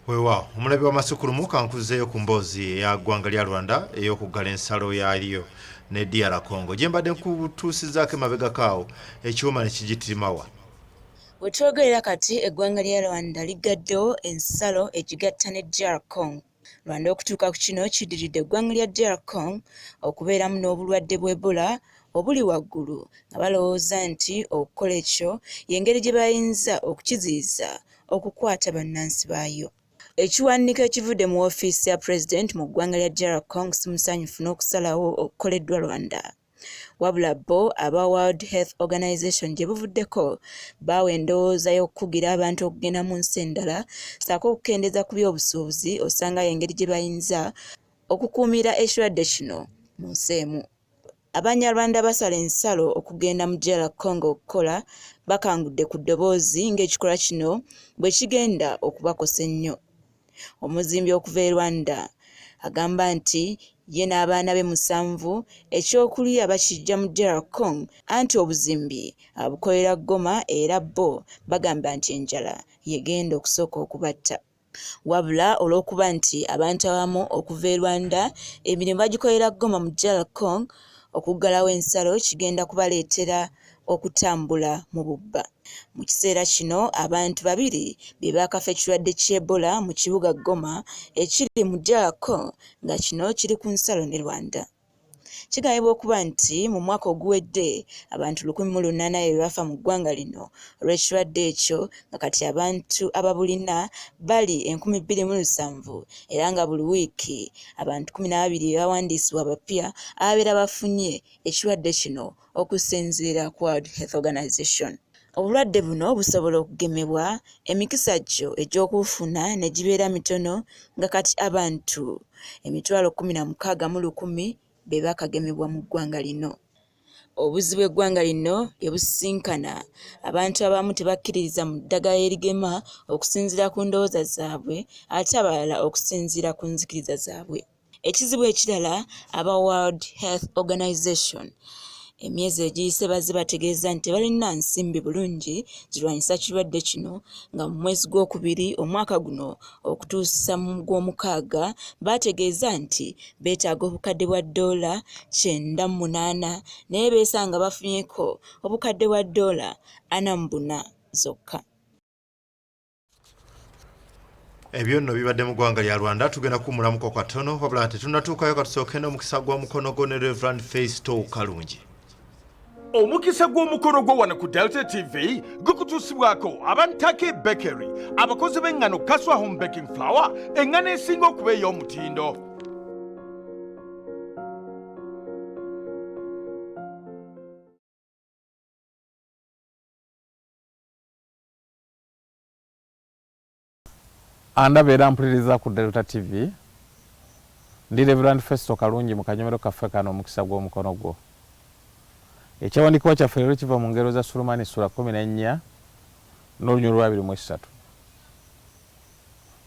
Wewa, omulabi wa Amasukkulumu kankuzeeyo ku mboozi ya ggwanga lya Rwanda ey'okuggala ensalo yaalyo ne DR Congo. Gye mbadde nkutuusizaako emabega kaawo ekyuma ne kigitirimawa. Bwe twogerera kati eggwanga lya Rwanda ligaddewo ensalo egigatta ne DR Congo. Rwanda okutuuka ku kino kiddiridde eggwanga lya DR Congo okubeeramu n'obulwadde bw'Ebola obuli waggulu nga balowooza nti okukola ekyo y'engeri gye bayinza okukiziyiza okukwata bannansi baayo. Ekiwandiiko ekivudde mu woofiisi ya Pulezidenti mu ggwanga lya DR Congo si musanyufu n'okusalawo okukoleddwa Rwanda. Wabula bo aba World Health Organization gye buvuddeko baawa endowooza y'okukugira abantu okugenda mu nsi endala ssaako okukendeeza ku by'obusuubuzi osanga y'engeri gye bayinza okukuumira ekirwadde kino mu nsi emu. Abanyarwanda basala ensalo okugenda mu DR Congo okukola bakangudde ku ddoboozi ng'ekikolwa kino bwe kigenda okubakosa ennyo. Omuzimbi okuva e Rwanda agamba nti ye n'abaana be 7 ekyokulya bakijja mu DR Congo anti obuzimbi abukolera Goma era bo bagamba nti enjala yegenda okusooka okubatta. Wabula olw'okuba nti abantu abamu okuva e Rwanda emirimu bagikolera Goma mu DR Congo okuggalawo ensalo kigenda kubaleetera okutambula mu bubba. Mu kiseera kino abantu 2 be baakafa ekirwadde ky'Ebola mu kibuga Goma ekiri mu DR Congo nga kino kiri ku nsalo ne Rwanda. Kigambibwa okuba nti mu mwaka oguwedde abantu 1,800 be bafa mu ggwanga lino olw'ekirwadde ekyo nga kati abantu ababulina bali 2,700 era nga buli wiiki abantu 12 bawandiisibwa abapya ababeera bafunye ekirwadde kino okusinziira ku World Health Organization. Obulwadde buno busobola okugemebwa emikisa gyo egy'okufuna ne gibeera mitono nga kati abantu 16,100 be bakagemebwa mu ggwanga lino. Obuzibu bw'eggwanga lino bye busisinkana abantu abamu tebakkiririza mu ddagala erigema okusinziira ku ndowooza zaabwe ate abalala okusinziira ku nzikiriza zaabwe. Ekizibu ekirala aba World Health Organization emyezi egiyise bazze bategeeza nti balina nsimbi bulungi zirwanyisa kirwadde kino nga mu mwezi gw'okubiri omwaka guno okutuusa mu gw'omukaaga bategeeza nti beetaaga obukadde bwa $98 naye beesanga bafunyeko obukadde bwa $44 zokka. Ebyo nno bibadde mu ggwanga lya Rwanda. Tugenda kumulamuko katono wabula tetunnatuukayo katusooke n'omukisa gw'omukono gwo ne Reverend Festo Kalungi. Omukisa gw'omukono gwo wano ku Delta TV gukutuusibwako abantake bakery abakozi b'engano Kaswa Home Baking Flour engano esinga okuba ey'omutindo. Andabeera mpuliriza ku Delta TV ndi Reverend Festo Kalungi mu kanyomero kaffe kano omukisa gw'omukono gwo. Ekyawandiikibwa kyaffe leero kiva mu ngero za Sulumani Sura 14 n'olunyolo lwa 23.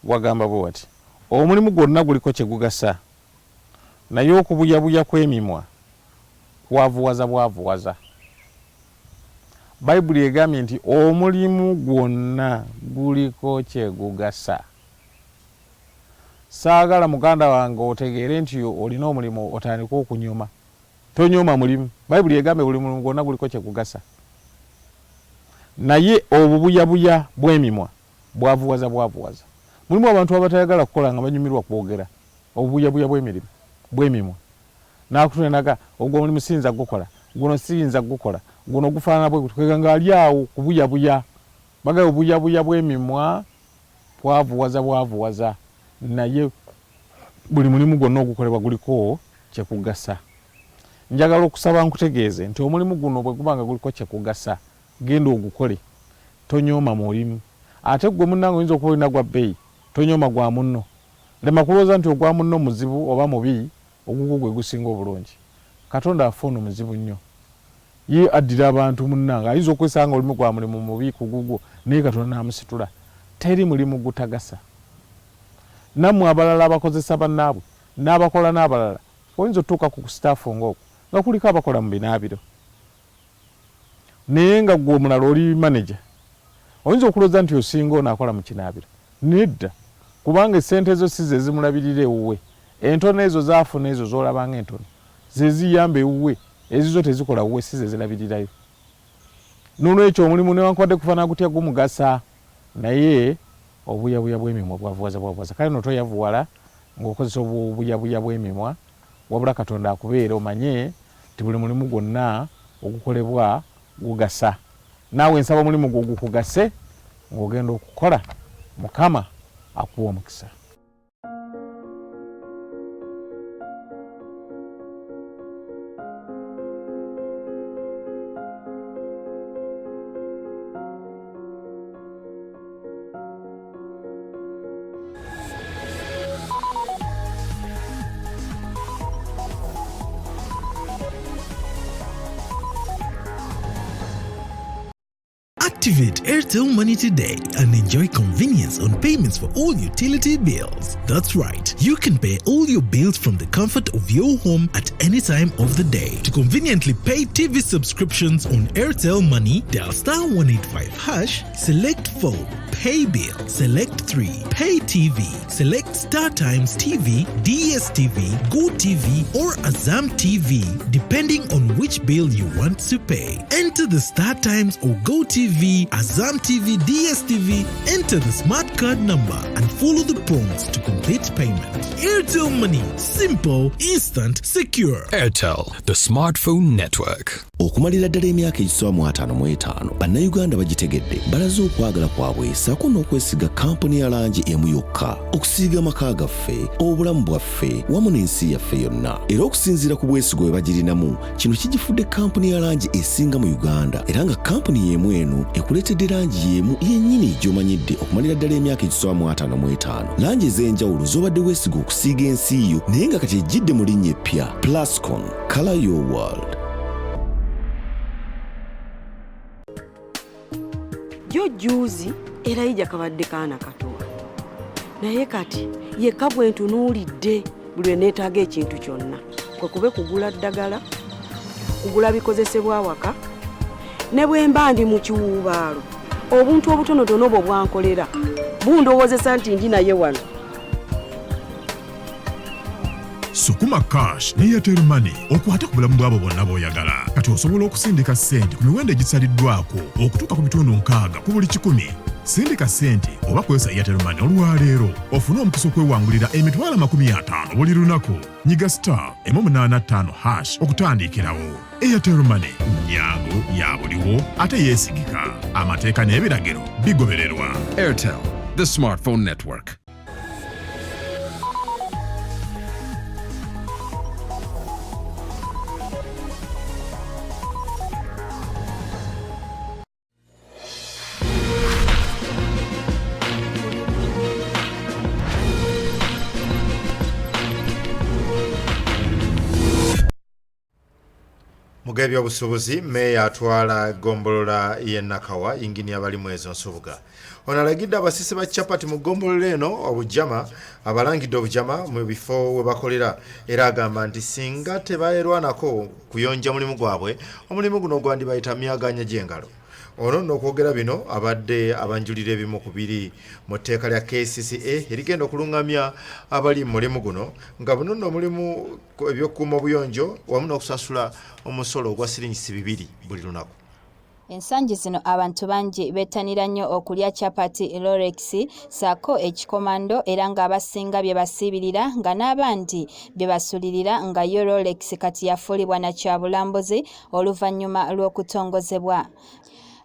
Wagamba bw'ati: omulimu gwonna guliko kye gugasa, naye okubuyabuya kw'emimwa kwavuwaza bwavuwaza. Bayibuli egambye nti omulimu gwonna guliko kye gugasa, saagala muganda wange otegeere nti olina omulimu otandika okunyoma. Tonyoma mulimu. Bayibuli egambe buli mulimu gwonna guliko kyekugasa. Naye obubuyabuya bw'emimwa bwavuwaza. Mulimu abantu abatayagala kukola nga banyumirwa kwogera. Obubuyabuya bw'emimwa. N'akutunenaga ogwo mulimu siyinza gukola, guno siyinza gukola, guno gufaanana bwe gutwega nga ali awo kubuyabuya. Baga obubuyabuya bw'emimwa bwavuwaza. Naye buli mulimu gwonna ogukolebwa guliko kyekugasa. Njagala okusaba nkutegeeze nti omulimu guno bwe gubanga guliko kyekugasa, genda ogukole. Tonyoma mulimu. Ate gwe munnange oyinza okuba olina gwa bbeeyi, tonyoma gwa munno. Lema kulowooza nti ogwa munno muzibu oba mubi, ogugwo gwe gusinga obulungi. Katonda afuuna muzibu nnyo. Ye addira abantu munnange, ayinza okwesanga olimu gwa mulimu mubi ku gugwo, naye Katonda n'amusitula. Teri mulimu gutagasa. Nammwe abalala abakozesa bannaabwe, n'abakola n'abalala, oyinza otuuka ku sitaafu ng'okwo, nga kuliko abakola mu binaabiro. Naye nga gwe omulala oli manager, oyinza okulowooza nti osinga ono akola mu kinaabiro. Nedda, kubanga essente ezo si ze zimulabirira ewuwe. Entono ezo zaafuna ezo z'olabanga entono, ze ziyamba ewuwe, ezizo tezikola wuwe, si ze zirabirirayo. Noolwekyo omulimu newankubadde kufaanana gutya gumugasa, naye obuyabuya bw'emimwa bwavuwaza. Kale no toyavuwala ng'okozesa obuyabuya bw'emimwa, wabula Katonda akubeera omanye nti buli mulimu gwonna ogukolebwa gugasa. Naawe nsaba omulimu gwo gukugase ng'ogenda okukola, Mukama akuwa omukisa. Activate Airtel Money today and enjoy convenience on payments for all utility bills. That's right, you can pay all your bills from the comfort of your home at any time of the day. To conveniently pay TV subscriptions on Airtel Money, dial *185#, select 4, pay bill, select 3, pay TV, select StarTimes TV, DSTV, GoTV or Azam TV, depending on which bill you want to pay. Enter the StarTimes or GoTV, Azam TV, DSTV, enter the smart card number and follow the prompts to complete payment. Airtel Money, simple, instant, secure. Airtel, the smartphone network. Okumalira ddala emyaka egisooka 55 bannayuganda bagitegedde balaze okwagala kwabwe ssaako n'okwesiga kampuni ya langi emu yokka okusiiga amaka gaffe, obulamu bwaffe wamu n'ensi yaffe yonna. Era okusinziira ku bwesigo bwe bagirinamu, kino kigifudde kampuni ya langi esinga mu Uganda, era nga kampuni y'emu eno ekuleetedde langi y'emu yennyini gy'omanyidde okumalira ddala emyaka egisooka 55. Langi ez'enjawulo z'obadde weesiga okusiiga ensi yo, naye nga kati ejjidde mu linnya eppya, Plascon, Color Your World. Jo juzi era ija kabadde kaana katowa, naye kati yekka bwe ntunuulidde buli neetaaga ekintu kyonna, kwe kube kugula ddagala, kugula bikozesebwa waka, ne bwe mba ndi mu kiwuubaalo obuntu obutonotono bwo bwankolera bundowoozesa nti ndi naye wano. Sukuma Cash ne Airtel Money okwate ku bulamu bwabo bonna b'oyagala. Kati osobola okusindika ssente ku miwendo egisaliddwako okutuuka ku bitundu 6 ku buli 100. Sindika ssente oba kwesa Airtel Money olwaleero ofune omukisa okwewangulira emitwalo 50 buli lunaku. Nyiga *185# okutandikirawo. Airtel Money, nyangu ya buliwo ate yeesigika. Amateeka n'ebiragiro bigobererwa. Airtel, the smartphone network. Mugabya obusubuzi meya atwala gombolola ye Nakawa ingini abali mwezo nsubuga. Onalagidde abasisi ba chapati mu gombolola eno obujama abalangidde obujama mu bifo we bakolera era agamba nti singa tebaerwanako kuyonja mulimu gwabwe omulimu guno gwandi bayita myaganya gy'engalo. Ono n'okwogera bino abadde abanjulira ebimu ku biri mu tteeka lya KCCA erigenda okulungamya abali mu mulimu guno nga buno nno mulimu ebyokukuuma obuyonjo wamu n'okusasula omusolo ogwa siringisi 2 buli lunaku. Ensangi zino abantu bangi bettanira nnyo okulya chapati Rolex saako ekikomando era ng'abasinga bye basiibirira nga n'abandi bye basulirira nga yo Rolex kati yafuulibwa na kyabulambuzi oluvannyuma lw'okutongozebwa.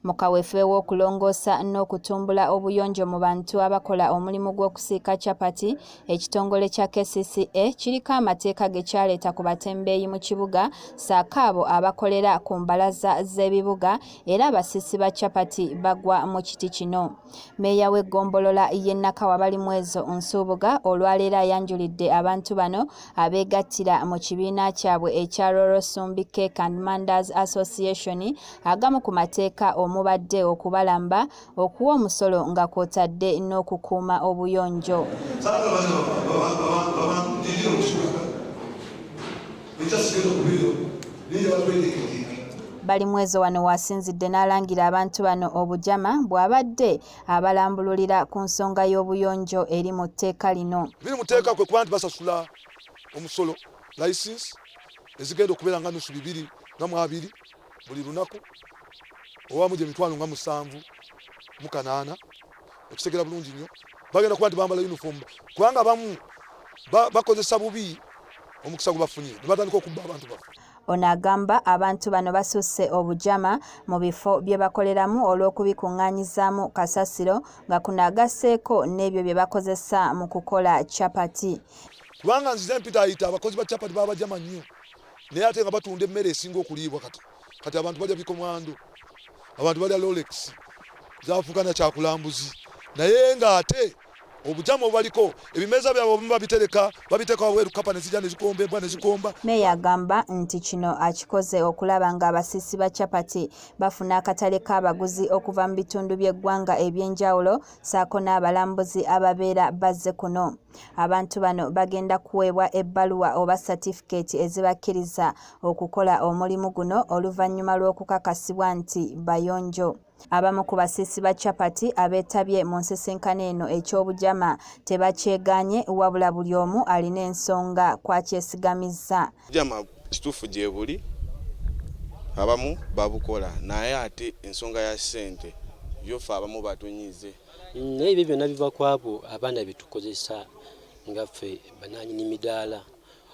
Mu kaweefube w'okulongoosa n'okutumbula obuyonjo mu bantu abakola omulimu gw'okusiika chapati, ekitongole kya KCCA kiriko amateeka ge kyaleeta ku batembeeyi mu kibuga saako abo abakolera ku mbalaza z'ebibuga era abasiisi ba chapati bagwa mu kiti kino. Meeya w'eggombolola y'e Nakawa Balimwezo Nsuubuga olwaleero ayanjulidde abantu bano abeegattira mu kibiina kyabwe ekya Rorosumbi Cake and Manders Association agamu ku mateeka mubadde okubalamba okuwa omusolo nga kwotadde n'okukuuma obuyonjo. Balimwezo wano wasinzidde n'alangira abantu bano obujama bw'abadde abalambululira ku nsonga y'obuyonjo eri mu tteeka lino. Biri mu tteeka kwe kuba nti basasula omusolo license ezigenda okubeera nga nusu 2 buli lunaku owamu gye 7,800 okutegera bulungi nnyo bagenda kuba nti bambala uniform kubanga abamu bakozesa bubi omukisa gwe bafunye ne batandika okubba abantu bafe. Ono agamba abantu bano basusse obujama mu bifo bye bakoleramu olw'okubikuŋŋaanyizaamu kasasiro nga kuno agasseeko n'ebyo bye bakozesa mu kukola chapati. Kubanga nzize mpita ayita abakozi ba chapati babajama nnyo naye ate nga batunda emmere esinga okuliibwa kati abantu balya bikomando abantu balya Rolex zafuuka na kyakulambuzi naye ng'ate obujama obubaliko ebimeza byabwe babiteeka wabweru kapa nezijja nezikombebwa nezikomba. Meeya agamba nti kino akikoze okulaba nga abasiisi ba chapati bafuna akatale k'abaguzi okuva mu bitundu by'eggwanga eby'enjawulo saako n'abalambuzi ababeera bazze kuno. Abantu bano bagenda kuweebwa ebbaluwa oba certificate ezibakkiriza okukola omulimu guno oluvannyuma lw'okukakasibwa nti bayonjo. Abamu ku basiisi ba chapati abeetabye mu nsisinkano eno eky'obujama tebakyeganye wabula buli omu alina ensonga kwakyesigamiza. Obujama kituufu gye buli abamu babukola naye ate ensonga ya ssente yofe abamu batunyize. Naye ebyo byonna biva ku abo abaana be tukozesa nga ffe bannannyini midaala.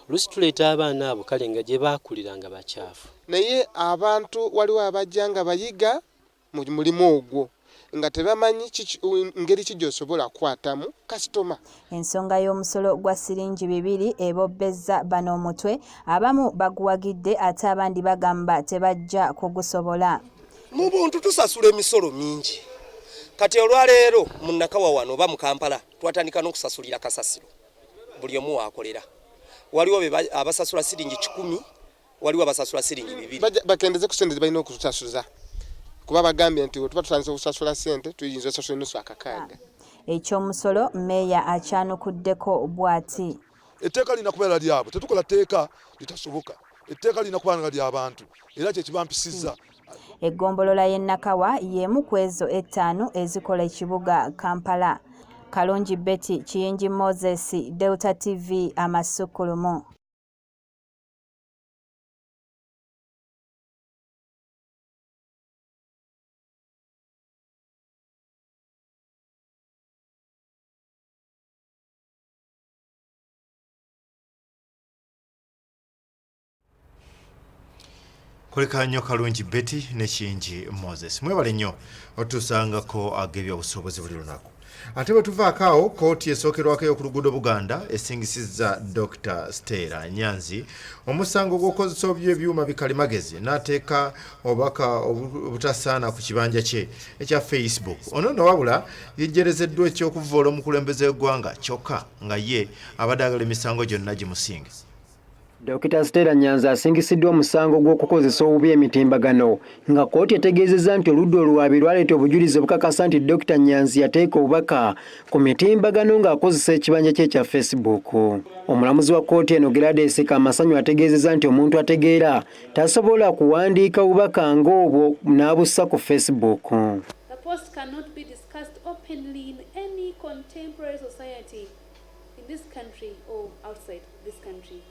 Lusi tuleeta abaana abo kale nga gye baakulira nga bakyafu. Naye abantu waliwo abajja nga bayiga mu mulimu ogwo nga tebamanyi ngeri ki gy'osobola kukwatamu kasitoma. Ensonga y'omusolo gwa siringi 2 ebobbezza bano omutwe abamu baguwagidde ate abandi bagamba tebajja kugusobola. Mu buntu tusasula emisolo mingi kati olwaleero mu Nakawa wano oba mu Kampala twatandika n'okusasulira kasasiro buli omu waakolera. Waliwo abasasula siringi 10 waliwo abasasula siringi 2. Bakendeze ku sente balina okusasuza kuba bagambye nti tuba tutandise okusasula sente tuyinza osasula nusu akakaaga. Ekyomusolo meeya akyanukuddeko bw'ati. Etteeka lina kubeera lyabwe tetukola tteeka litasoboka etteeka lina kuba nga ly'abantu era kye kibampisizza. Eggombolola y'e Nakawa y'emu ku ezo 5 ezikola ekibuga Kampala. Kalungi Betty, Kiyingi Moses, Delta TV, Amasukkulumu. Koleka nnyo Kalungi Betty ne Kiyingi Moses. Mwebale nnyo otusangako ag'ebyobusuubuzi buli lunaku. Ate bwe tuvaako awo kkooti esookerwako ey'okuluguudo Buganda esingisizza Dr. Stella Nyanzi omusango gw'okukozesa obubi ebyuma bikalimagezi n'ateeka obubaka obutasaana ku kibanja kye ekya Facebook. Ono nno wabula yejjerezeddwa eky'okuvvoola omukulembeze w'eggwanga kyokka nga ye abadde agala emisango gyonna gimusinge. Dr. Stella Nyanzi asingisiddwa omusango gw'okukozesa obubi emitimbagano nga kkooti etegeezezza nti oludda oluwaabi lwaleeta obujulizi obukakasa nti Dr. Nyanzi yateeka obubaka ku mitimbagano ng'akozesa ekibanja kye kya Facebook. Omulamuzi wa kkooti eno Gladys Kamasanyu ategeezezza nti omuntu ategeera tasobola kuwandiika bubaka ng'obwo n'abussa ku Facebook. The post cannot be discussed openly in any contemporary society in this country or outside this country.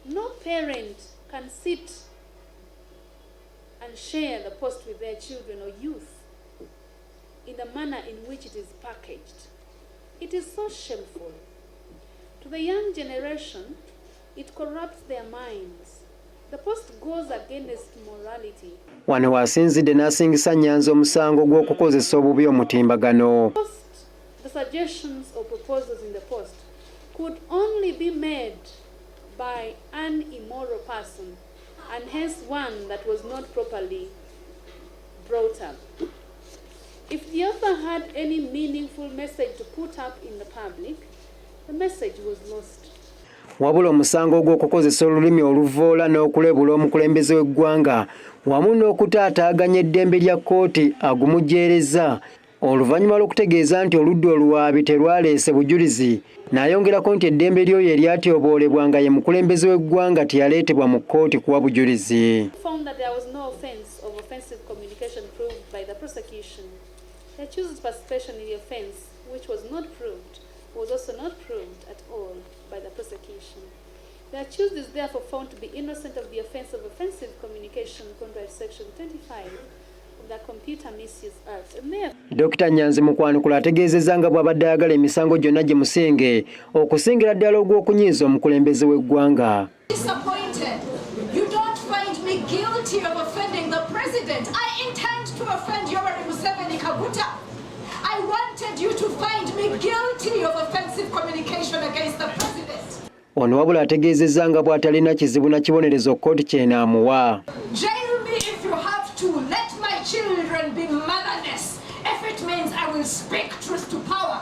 No parent can sit and share the post with their children or youth in the manner in which it is packaged. It is so shameful. To the young generation, it corrupts their minds. The post goes against morality. Wano wasinzidde n'asingisa Nyanzi omusango gw'okukozesa obubi omutimbagano. The suggestions or proposals in the post could only be made by an immoral person, and hence one that was not properly brought up. If the author had any meaningful message to put up in the public, the message was lost. Wabula omusango gw'okukozesa olulimi oluvoola n'okulebula omukulembeze w'eggwanga wamu n'okutaataaganya eddembe lya kkooti agumujeereza oluvannyuma lw'okutegeeza nti oludda oluwaabi terwaleese bujulizi, n'ayongerako nti eddembe ly'oyo eryatyoboolebwa nga ye mukulembeze w'eggwanga teyaleetebwa mu kkooti kuwa bujulizi. Found that there was no offence of offensive communication proved by the prosecution. The accused's participation in the offence, which was not proved, was also not proved at all by the prosecution. The accused is therefore found to be innocent of the offence of offensive communication contrary to section 25 of the Computer Misuse Act. Dr. Nyanzi Mukwanukula ategeezezza nga bw'abadde ayagala emisango gyonna gye musenge okusingira ddala ogw'okunyiiza omukulembeze w'eggwanga. Disappointed. You don't find me guilty of offending the president. I intend to offend Yoweri Museveni Kaguta. I wanted you to find me guilty of offensive communication against the president. Ono wabula ategeezezza nga bw'atalina kizibu na kibonerezo kkooti ky'enaamuwa. Jail me if you have to. Let my children be motherless. If it means I will speak truth to power.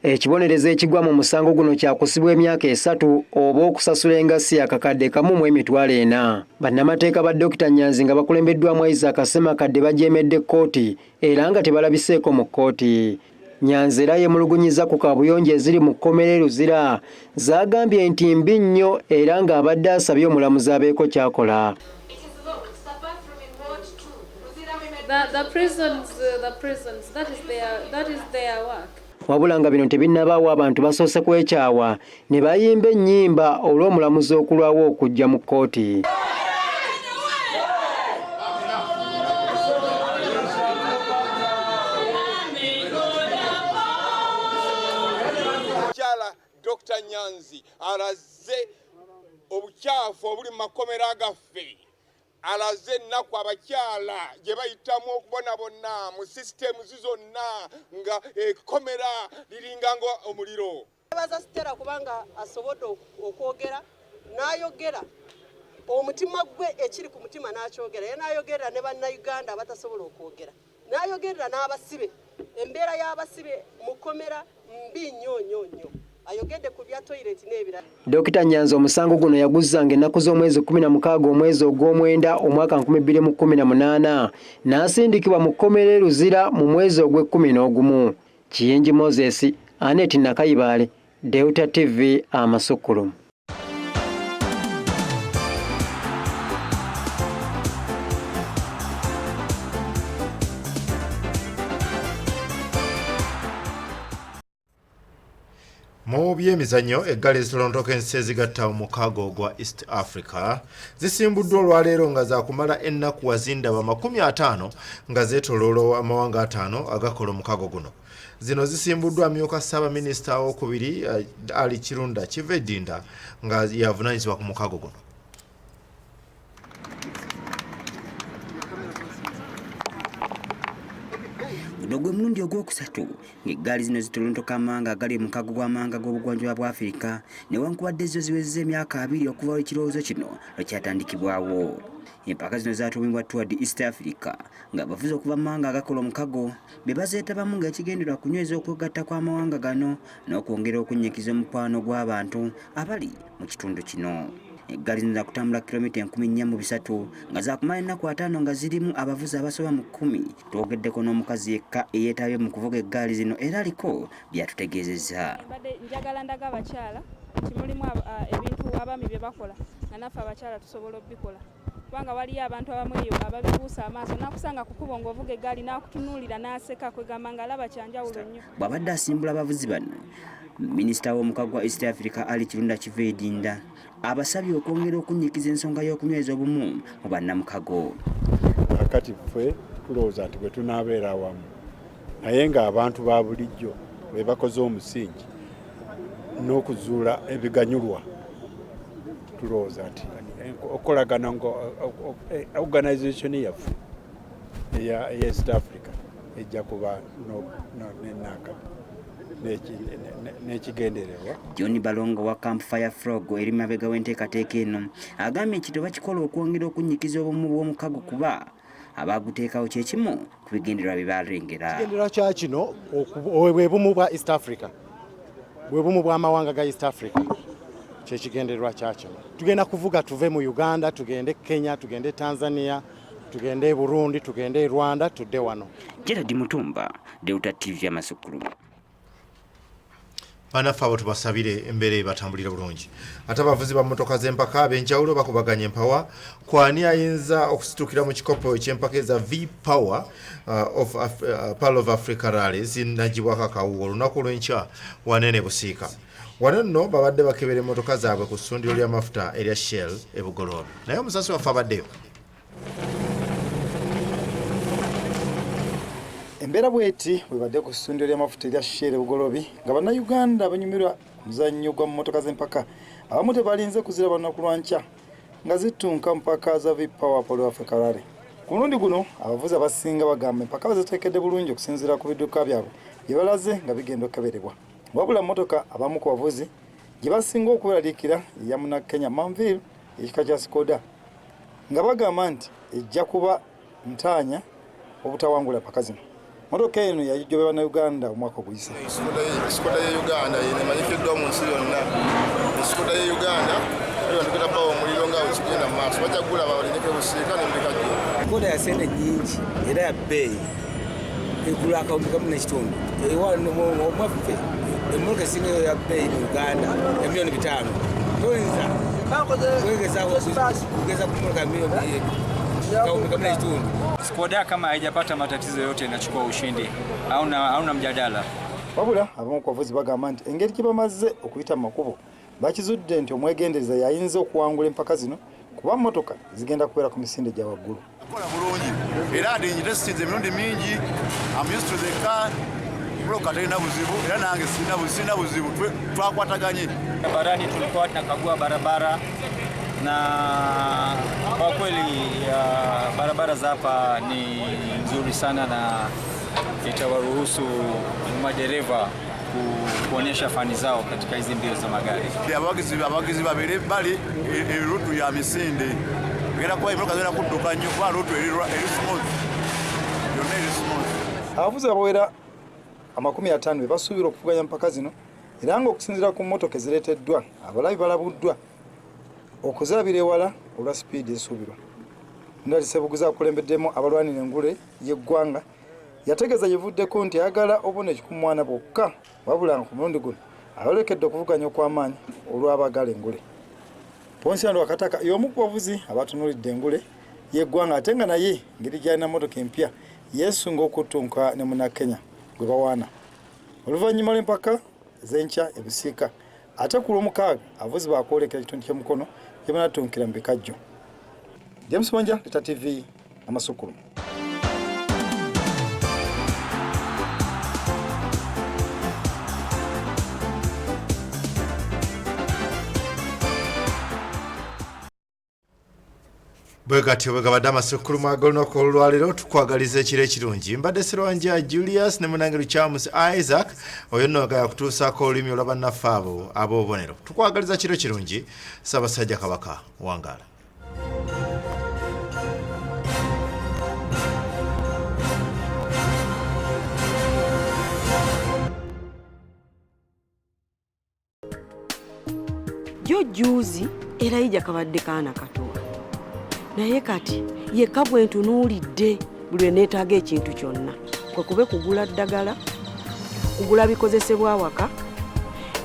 Ekibonerezo ekigwa mu musango guno kyakusibwa emyaka 3 oba okusasula engassi akakadde kamu mu emitwalo 4. Bannamateeka ba Dr. Nyanzi nga bakulembeddwamu Isaac Ssemakadde bajeemedde kkooti era nga tebalabiseeko mu kkooti. Nyanzi era yemulugunyiza ku kabuyonjo eziri mu kkomera e Luzira zaagambye nti mbi nnyo era ng'abadde asabye omulamuzi abeeko kyakola. The prisons, that is their work. Wabula nga bino tebinnabaawo abantu basoose kwekyawa ne bayimba ennyimba olw'omulamuzi okulwawo okujja mu kkooti. Dr. Nyanzi alaze obukyafu obuli mu makomera gaffe, alaze ennaku abakyala gye bayitamu okubonabona mu sisitemu zizonna nga ekkomera liringanga omuliro. Baza Stella kubanga asobodde okwogera n'ayogera omutima gwe ekiri ku mutima n'akyogera, ye n'ayogera ne bannayuganda abatasobola okwogera, n'ayogerera n'abasibe, embeera y'abasibe mu kkomera mbi nnyo. Ayogedde ku bya toilet n'ebirala. Dr. Nyanzi omusango guno yaguzzanga ennaku z'omwezi 16 omwezi ogw'omwenda omwaka 2018 n'asindikibwa mu kkomera e Luzira mu mwezi ogw'e11. Kiyingi Moses, Annette Nakayibaale, Delta TV Amasukkulumu. Mu byemizannyo eggale ezitolontoka ensi ezigatta omukaaga ogwa East Africa zisimbuddwa olwaleero nga zaakumala ennaku wazindaba 50 nga zeetoloola amawanga 5 agakola omukaago guno. Zino zisimbuddwa amyuka Ssaabaminisita owookubiri Ali Kirunda Kivedinda nga yavunaanyizibwa ku mukaago guno. Gwe mulundi ogwokusatu ng'eggaali zino zitolontoka amawanga agali mu mukago gw'amawanga g'obugwanjuba bwa Afirika newankubadde zo ziwezezza emyaka 2 okuva ekirowoozo kino lwe kyatandikibwawo. Empaka zino zaatuumibwa Toward East Africa ng'abavuzi okuva mu mawanga agakola omukago be bazeetabamu ng'ekigendererwa kunyweza okwegatta kw'amawanga gano n'okwongera okunnyikiza omukwano gw'abantu abali mu kitundu kino. eggaali zino kutambula kilomita 1400 nga zakumala ennaku 5 nga zirimu abavuzi abasoba mu 10. Twogeddeko n'omukazi yekka eyeetabye mu kuvuga eggaali zino era aliko byatutegeezezza. Njagala ndaga abakyala nti mulimu ebintu abaami bye bakola nga naffe abakyala tusobola obikola. Kubanga waliyo abantu abamu eyo ababibuusa amaaso nakusanga kukuba ng'ovuga eggaali n'akutunuulira n'aseka kwegamba nga alaba kyanjawulo nnyo. Bw'abadde asimbula abavuzi bano, Minisita w'omukago wa East Africa Ali Kirunda Kiveedinda abasabye okwongera okunnyikiza ensonga y'okunyweza obumu mu bannamukago. Akati ffe tulowooza nti bwe tunaabeera awamu naye ng'abantu ba bulijjo be bakoze omusingi n'okuzuula ebiganyulwa, tulowooza nti okolagana organisation yaffe eya East Africa ejja kuba n'ekigendererwa. John Balongo wa Campfire Frog eri mabega w'enteekateeka eno agambye nti bakikola okwongera okunnyikiza obumu bw'omukago kuba abaguteekawo kye kimu ku bigendererwa bye balengera. Ekigendererwa kya kino bwe bumu bwa East Africa, bwe bumu bw'amawanga ga East Africa kye kigendererwa kya kino. Tugenda kuvuga tuve mu Uganda, tugende Kenya, tugende Tanzania, tugende Burundi, tugende Rwanda, tudde wano. Gerard Mutumba, Delta TV Amasukkulumu. Banafa abo tubasabire embeera batambulira bulungi. Ate abavuzi ba motoka z'empaka ab'enjawulo bakubaganya empawa kwani ayinza okusitukira mu kikopo ky'empaka eza V-Power Pearl of Africa Rallies zinagibwako akawuwo olunaku lw'enkya wanene busiika. Wano nno babadde bakebera emmotoka zaabwe ku ssundiro ly'amafuta erya Shell e Bugoloobi. Naye omusasi waffe abaddeyo. Embeera bweti webadde ku ssundiro ly'amafuta erya Shell e Bugoloobi nga bannayuganda banyumirwa muzannyo gwa mmotoka z'empaka abamu tebalinze kuziraba lunaku lwa nkya nga zitunka mpaka za V-Power Pearl of Africa Rally. Ku mulundi guno abavuzi abasinga bagamba empaka baziteekedde bulungi okusinziira ku bidduka byabwe bye balaze nga bigenda okukeberebwa. Wabula mmotoka abamu ku bavuzi gye basinga okweraliikira eya Munnakenya Manville ekika kya Skoda nga bagamba nti ejja kuba ntaanya obutawangula empaka zino. Mmotoka eno yajjobya bannayuganda omwaka oguyise. Skoda ya Uganda yenemanyikiddwa mu nsi yonna. Skoda ya Uganda aliwantukira bawo omuliro nga wekigenda mu maaso bajja kugula bawalineke busiika n'embikajjo. Skoda ya sente nnyingi era ya bbeeyi egula akawumbi kamu n'ekitundu. Omwaffe emmotoka esinga ya bbeeyi mu Uganda ya milioni 5. Toyinza kugeza ku mmotoka milioni kawumbi kamu n'ekitundu. Skoda kama haijapata matatizo yote inachukua ushindi. Hauna mjadala. Wabula abamu ku bavuzi bagamba nti engeri gye bamaze okuyita mu makubo bakizudde nti omwegendereza yayinza okuwangula empaka zino kuba mmotoka zigenda kubeera ku misinde gya waggulu. Kola bulungi era ndinjitesitinze emirundi mingi. I'm used to the car. Mmotoka terina buzibu era nange sina buzibu twakwataganye. Barabarani tulikuwa tunakagua barabara na kwa kweli barabara za hapa ni nzuri sana na itawaruhusu madereva kuonyesha fani zao katika hizi mbio za magari. Abagizi babiri bali rutu ya misinde era kwa imotoka zina kudduka nnyo kwa rutu eri smooth. Yonna eri smooth. Abavuzi abawera 50 basuubira okuvuganya mpaka zino era ng'okusinziira ku mmotoka ezireeteddwa abalabi balabuddwa okuzabira ewala olwa sipiidi esuubirwa. Ndalisebuguza akulembeddemu abalwanira engule y'eggwanga yategeeza yevuddeko nti ayagala obona ekikumwana bwokka wabula ku mulundi guno ayolekedde okuvuganya okw'amaanyi olw'abagala engule. Ponsiano Wakataka y'omu ku bavuzi abatunuulidde engule y'eggwanga ate nga naye ngeri gy'alina mmotoka empya yeesunga okutunka ne Munnakenya gwe bawaana. Oluvannyuma lw'empaka z'enkya e Busiika ate ku lw'omukaaga abavuzi baakwolekera ekitundu ky'emukono gye banatunkira mu bikajjo. James Wanja, Delta TV, Amasukkulumu. Bwegati bwegabadde Amasukkulumu ag'olunaku olwaleero tukwagaliza ekiro ekirungi. Mbadde Sserwanja Julius ne Munange Charles Isaac oyo nno agaya kutuusaako olulimi olwa bannaffe abo ab'obubonero. Tukwagaliza kiro kirungi. Ssaabasajja Kabaka wangaala. Jo juzi era ija kabadde kaana katowa naye kati yekka bwe ntunuulidde buli neetaaga ekintu kyonna kwe kube kugula ddagala kugula bikozesebwa waka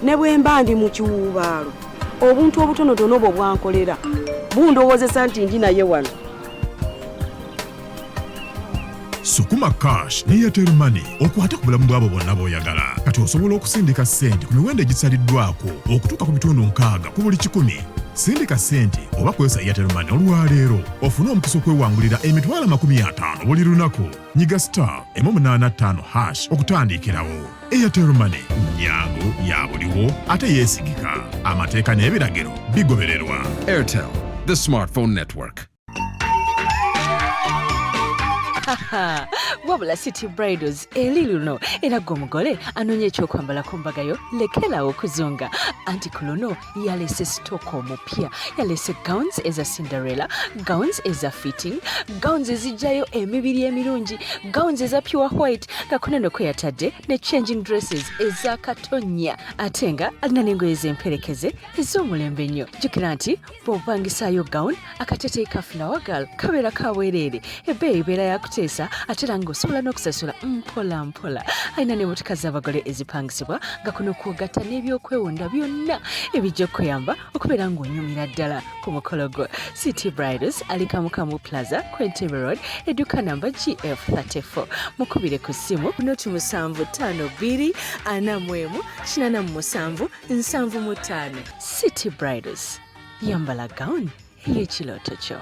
ne bwe mba ndi mu kiwuubaalo obuntu obutonotono bwo bwankolera bundowoozesa nti ndi naye wano. Sukuma Cash ne Airtel Money okwate ku bulamu bw'abo bonna b'oyagala. Kati osobola okusindika ssente ku miwendo egisaliddwako okutuuka ku bitundu 6 ku buli 100. Sindika ssente oba kwesa Airtel Money olwaleero ofune omukisa okwewangulira emitwalo 50 buli lunaku. Nyiga *185# okutandikirawo. Airtel Money nyangu ya buliwo ate yeesigika. Amateeka n'ebiragiro bigobererwa. Airtel, the smartphone network. Wabula City Bridals Elly luno era gomugole anonye ekyokwambala ku mbaga yo lekerawo okuzunga anti ku luno yalese stoko omupya yalese gowns eza Cinderella, gowns eza fitting, gowns ezijjayo emibiri emirungi, gowns eza pure white gakuneno kweyatadde ne changing dresses eza katonya ate nga alina n'engoye ez'emperekeze ez'omulembe ennyo. Jjukira nti bw'opangisayo gown akateteyi ka flower girl kabeera kabwereere ebbeeyi ibeera yakuteesa ate era ng'osobola n'okusasula mpola mpola. Alina n'emmotoka z'abagole ezipangisibwa nga kuno kwogatta n'ebyokwewunda byonna ebijja okuyamba okubeera ng'onyumira ddala ku mukolo gwo. City Bridals ali Kamukamu Plaza, Quentebe Road, edduuka namba GF34. Mukubire ku ssimu 0752 41 87 75. City Bridals, yambala gown ey'ekirooto kyo.